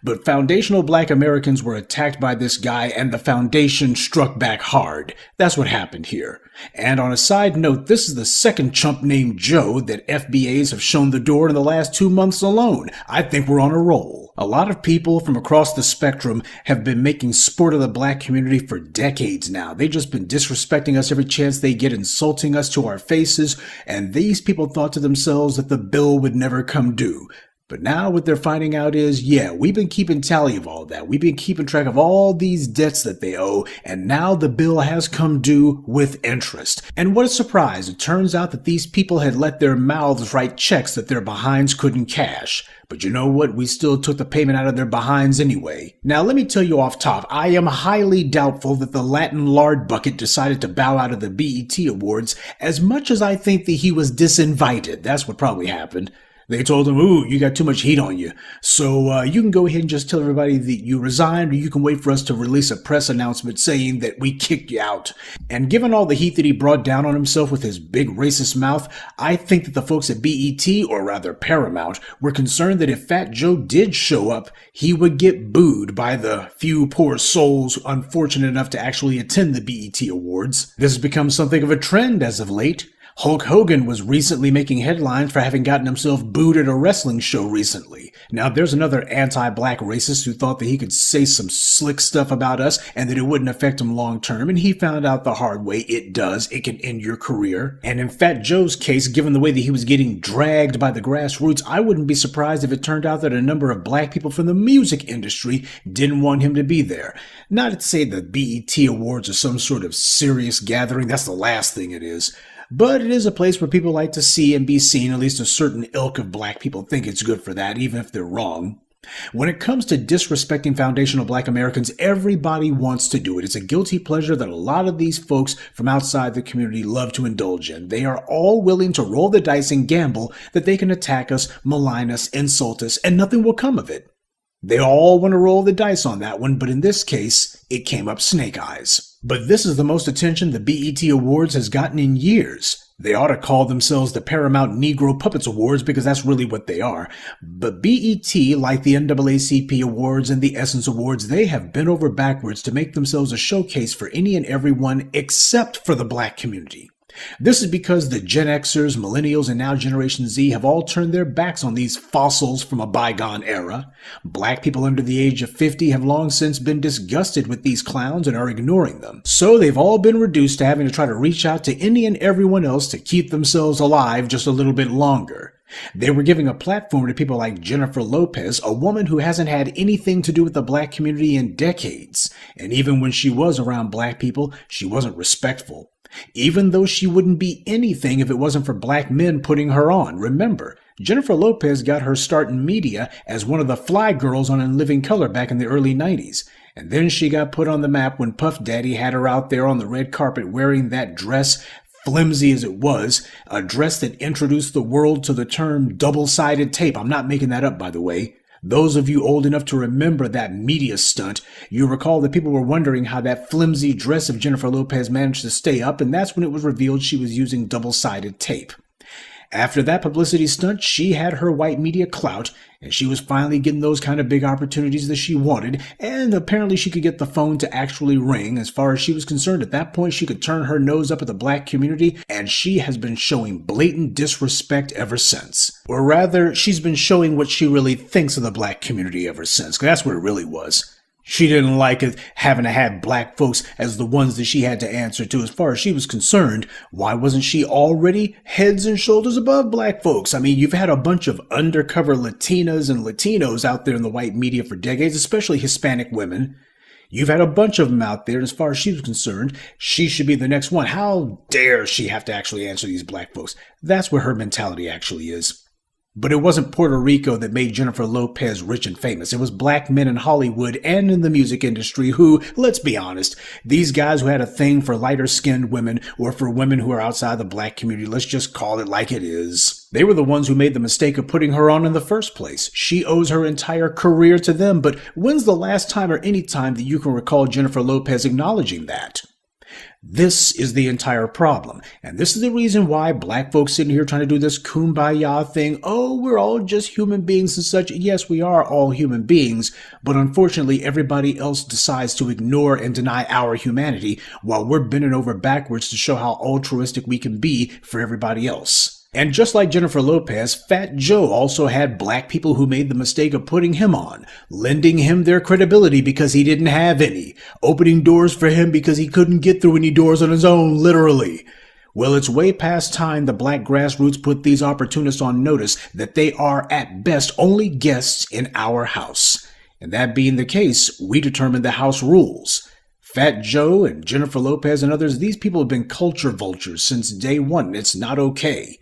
[SPEAKER 7] But foundational black Americans were attacked by this guy and the foundation struck back hard. That's what happened here. And on a side note, this is the second chump named Joe that FBAs have shown the door in the last 2 months alone. I think we're on a roll. A lot of people from across the spectrum have been making sport of the black community for decades now. They've just been disrespecting us every chance they get, insulting us to our faces, and these people thought to themselves that the bill would never come due. But now what they're finding out is, yeah, we've been keeping tally of all that. We've been keeping track of all these debts that they owe, and now the bill has come due with interest. And what a surprise. It turns out that these people had let their mouths write checks that their behinds couldn't cash. But you know what? We still took the payment out of their behinds anyway. Now, let me tell you off top, I am highly doubtful that the Latin lard bucket decided to bow out of the BET Awards as much as I think that he was disinvited. That's what probably happened. They told him, ooh, you got too much heat on you. So you can go ahead and just tell everybody that you resigned, or you can wait for us to release a press announcement saying that we kicked you out. And given all the heat that he brought down on himself with his big racist mouth, I think that the folks at BET, or rather Paramount, were concerned that if Fat Joe did show up, he would get booed by the few poor souls unfortunate enough to actually attend the BET Awards. This has become something of a trend as of late. Hulk Hogan was recently making headlines for having gotten himself booed at a wrestling show recently. Now, there's another anti-black racist who thought that he could say some slick stuff about us and that it wouldn't affect him long term, and he found out the hard way it does. It can end your career. And in Fat Joe's case, given the way that he was getting dragged by the grassroots, I wouldn't be surprised if it turned out that a number of black people from the music industry didn't want him to be there. Not to say the BET Awards are some sort of serious gathering. That's the last thing it is. But it is a place where people like to see and be seen. At least a certain ilk of black people think it's good for that, even if they're wrong. When it comes to disrespecting foundational black Americans, everybody wants to do it. It's a guilty pleasure that a lot of these folks from outside the community love to indulge in. They are all willing to roll the dice and gamble that they can attack us, malign us, insult us, and nothing will come of it. They all want to roll the dice on that one, but in this case, it came up snake eyes. But this is the most attention the BET Awards has gotten in years. They ought to call themselves the Paramount Negro Puppets Awards because that's really what they are. But BET, like the NAACP Awards and the Essence Awards, they have bent over backwards to make themselves a showcase for any and everyone except for the black community. This is because the Gen Xers, Millennials, and now Generation Z have all turned their backs on these fossils from a bygone era. Black people under the age of 50 have long since been disgusted with these clowns and are ignoring them. So they've all been reduced to having to try to reach out to any and everyone else to keep themselves alive just a little bit longer. They were giving a platform to people like Jennifer Lopez, a woman who hasn't had anything to do with the black community in decades. And even when she was around black people, she wasn't respectful. Even though she wouldn't be anything if it wasn't for black men putting her on. Remember, Jennifer Lopez got her start in media as one of the fly girls on In Living Color back in the early 90s. And then she got put on the map when Puff Daddy had her out there on the red carpet wearing that dress, flimsy as it was, a dress that introduced the world to the term double-sided tape. I'm not making that up, by the way. Those of you old enough to remember that media stunt, you recall that people were wondering how that flimsy dress of Jennifer Lopez managed to stay up, and that's when it was revealed she was using double-sided tape. After that publicity stunt, she had her white media clout, and she was finally getting those kind of big opportunities that she wanted, and apparently she could get the phone to actually ring. As far as she was concerned, at that point, she could turn her nose up at the black community, and she has been showing blatant disrespect ever since. Or rather, she's been showing what she really thinks of the black community ever since, 'cause that's what it really was. She didn't like it having to have black folks as the ones that she had to answer to. As far as she was concerned, why wasn't she already heads and shoulders above black folks? I mean, you've had a bunch of undercover Latinas and Latinos out there in the white media for decades, especially Hispanic women. You've had a bunch of them out there, and as far as she was concerned, she should be the next one. How dare she have to actually answer these black folks? That's what her mentality actually is. But it wasn't Puerto Rico that made Jennifer Lopez rich and famous. It was black men in Hollywood and in the music industry who, let's be honest, these guys who had a thing for lighter-skinned women or for women who are outside the black community, let's just call it like it is. They were the ones who made the mistake of putting her on in the first place. She owes her entire career to them, but when's the last time or any time that you can recall Jennifer Lopez acknowledging that? This is the entire problem. And this is the reason why black folks sitting here trying to do this kumbaya thing. Oh, we're all just human beings and such. Yes, we are all human beings. But unfortunately, everybody else decides to ignore and deny our humanity while we're bending over backwards to show how altruistic we can be for everybody else. And just like Jennifer Lopez, Fat Joe also had black people who made the mistake of putting him on, lending him their credibility because he didn't have any, opening doors for him because he couldn't get through any doors on his own, literally. Well, it's way past time the black grassroots put these opportunists on notice that they are, at best, only guests in our house. And that being the case, we determine the house rules. Fat Joe and Jennifer Lopez and others, these people have been culture vultures since day one. It's not okay.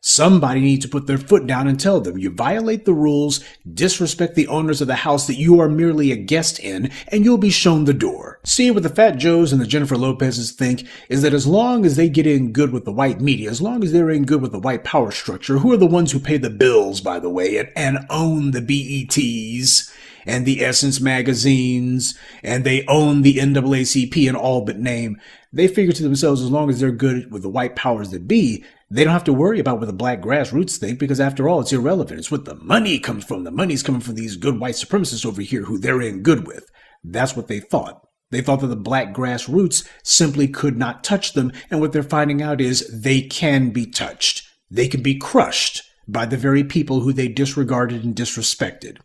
[SPEAKER 7] Somebody needs to put their foot down and tell them you violate the rules, disrespect the owners of the house that you are merely a guest in, and you'll be shown the door. See, what the Fat Joes and the Jennifer Lopez's think is that as long as they get in good with the white media, as long as they're in good with the white power structure, who are the ones who pay the bills, by the way, and own the BETs and the Essence magazines, and they own the NAACP in all but name, they figure to themselves as long as they're good with the white powers that be, they don't have to worry about what the black grassroots think because, after all, it's irrelevant. It's what the money comes from. The money's coming from these good white supremacists over here who they're in good with. That's what they thought. They thought that the black grassroots simply could not touch them, and what they're finding out is they can be touched. They can be crushed by the very people who they disregarded and disrespected.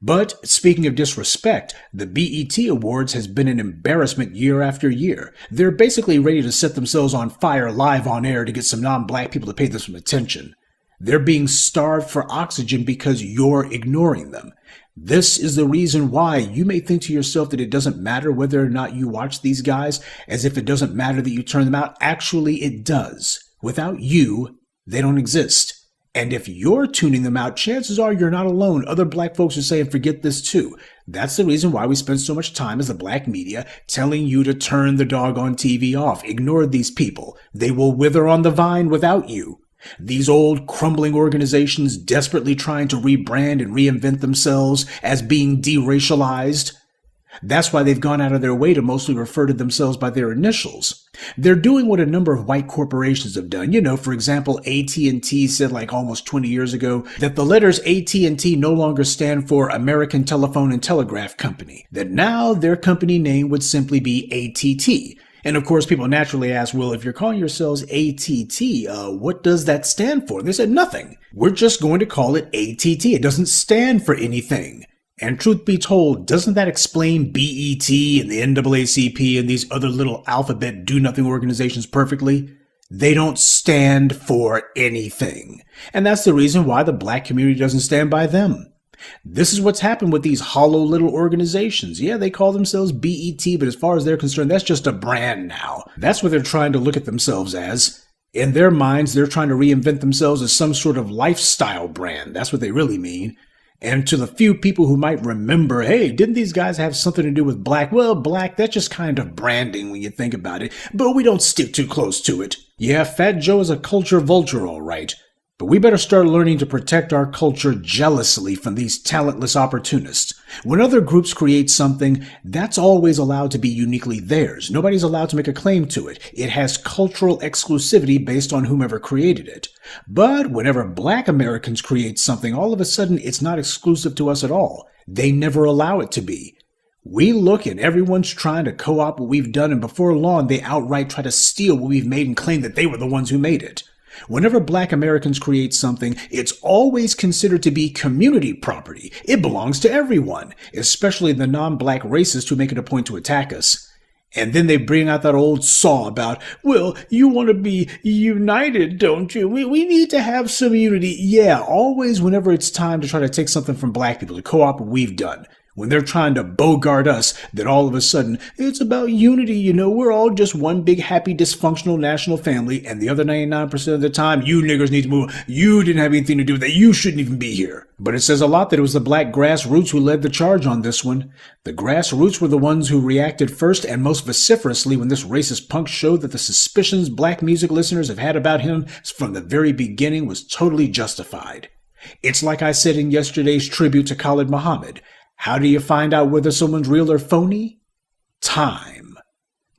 [SPEAKER 7] But speaking of disrespect, the BET Awards has been an embarrassment year after year. They're basically ready to set themselves on fire live on air to get some non-black people to pay them some attention. They're being starved for oxygen because you're ignoring them. This is the reason why you may think to yourself that it doesn't matter whether or not you watch these guys, as if it doesn't matter that you turn them out. Actually, it does. Without you, they don't exist. And if you're tuning them out, chances are you're not alone. Other black folks are saying, forget this too. That's the reason why we spend so much time as the black media telling you to turn the doggone TV off. Ignore these people. They will wither on the vine without you. These old crumbling organizations desperately trying to rebrand and reinvent themselves as being deracialized. That's why they've gone out of their way to mostly refer to themselves by their initials. They're doing what a number of white corporations have done. You know, for example, AT&T said like almost 20 years ago that the letters AT&T no longer stand for American Telephone and Telegraph Company, that now their company name would simply be ATT. And of course, people naturally ask, well, if you're calling yourselves ATT, what does that stand for? They said nothing. We're just going to call it ATT. It doesn't stand for anything. And truth be told, doesn't that explain BET and the NAACP and these other little alphabet do-nothing organizations perfectly? They don't stand for anything. And that's the reason why the black community doesn't stand by them. This is what's happened with these hollow little organizations. Yeah, they call themselves BET, but as far as they're concerned, that's just a brand now. That's what they're trying to look at themselves as. In their minds, they're trying to reinvent themselves as some sort of lifestyle brand. That's what they really mean. And to the few people who might remember, hey, didn't these guys have something to do with black? Well, black, that's just kind of branding when you think about it, but we don't stick too close to it. Yeah, Fat Joe is a culture vulture, all right. But we better start learning to protect our culture jealously from these talentless opportunists. When other groups create something, that's always allowed to be uniquely theirs. Nobody's allowed to make a claim to it. It has cultural exclusivity based on whomever created it. But whenever black Americans create something, all of a sudden it's not exclusive to us at all. They never allow it to be. We look and everyone's trying to co-opt what we've done, and before long they outright try to steal what we've made and claim that they were the ones who made it. Whenever black Americans create something, it's always considered to be community property. It belongs to everyone, especially the non-black racists who make it a point to attack us. And then they bring out that old saw about, well, you want to be united, don't you? We need to have some unity. Yeah, always whenever it's time to try to take something from black people, to co-op what we've done. When they're trying to bogart us, then all of a sudden, it's about unity, you know, we're all just one big happy dysfunctional national family, and the other 99% of the time, you niggers need to move. You didn't have anything to do with that. You shouldn't even be here. But it says a lot that it was the black grassroots who led the charge on this one. The grassroots were the ones who reacted first and most vociferously when this racist punk showed that the suspicions black music listeners have had about him from the very beginning was totally justified. It's like I said in yesterday's tribute to Khalid Muhammad. How do you find out whether someone's real or phony? Time.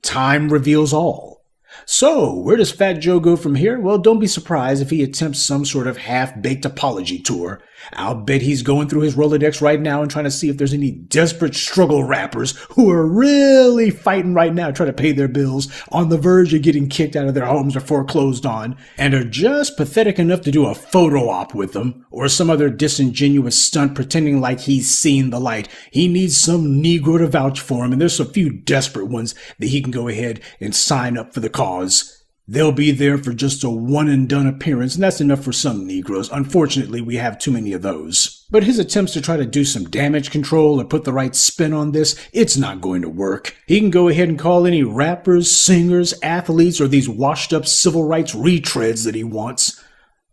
[SPEAKER 7] Time reveals all. So, where does Fat Joe go from here? Well, don't be surprised if he attempts some sort of half-baked apology tour. I'll bet he's going through his Rolodex right now and trying to see if there's any desperate struggle rappers who are really fighting right now trying to pay their bills, on the verge of getting kicked out of their homes or foreclosed on, and are just pathetic enough to do a photo op with them, or some other disingenuous stunt pretending like he's seen the light. He needs some Negro to vouch for him, and there's a few desperate ones that he can go ahead and sign up for the cause. They'll be there for just a one-and-done appearance, and that's enough for some Negroes. Unfortunately, we have too many of those. But his attempts to try to do some damage control or put the right spin on this, it's not going to work. He can go ahead and call any rappers, singers, athletes, or these washed-up civil rights retreads that he wants.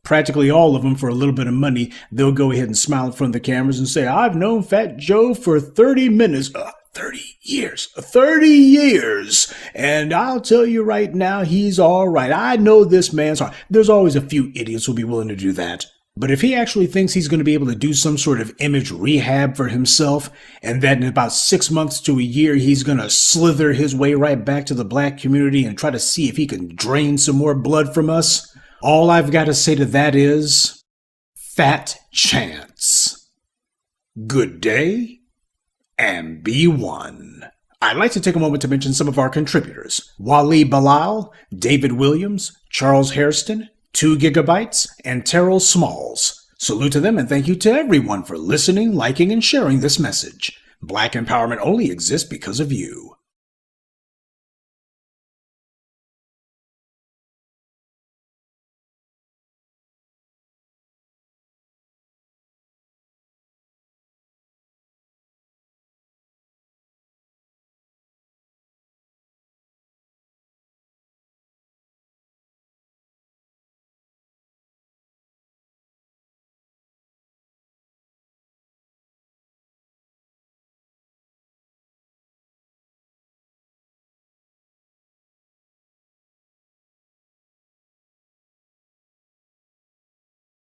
[SPEAKER 7] Practically all of them, for a little bit of money, they'll go ahead and smile in front of the cameras and say, I've known Fat Joe for 30 minutes. 30 years. 30 years. And I'll tell you right now, he's all right. I know this man's hard. There's always a few idiots who'll be willing to do that. But if he actually thinks he's going to be able to do some sort of image rehab for himself, and that in about 6 months to a year, he's going to slither his way right back to the black community and try to see if he can drain some more blood from us, all I've got to say to that is, fat chance. Good day. And be one. I'd like to take a moment to mention some of our contributors. Wally Bilal, David Williams, Charles Hairston, 2 Gigabytes, and Terrell Smalls. Salute to them and thank you to everyone for listening, liking, and sharing this message. Black empowerment only exists because of you.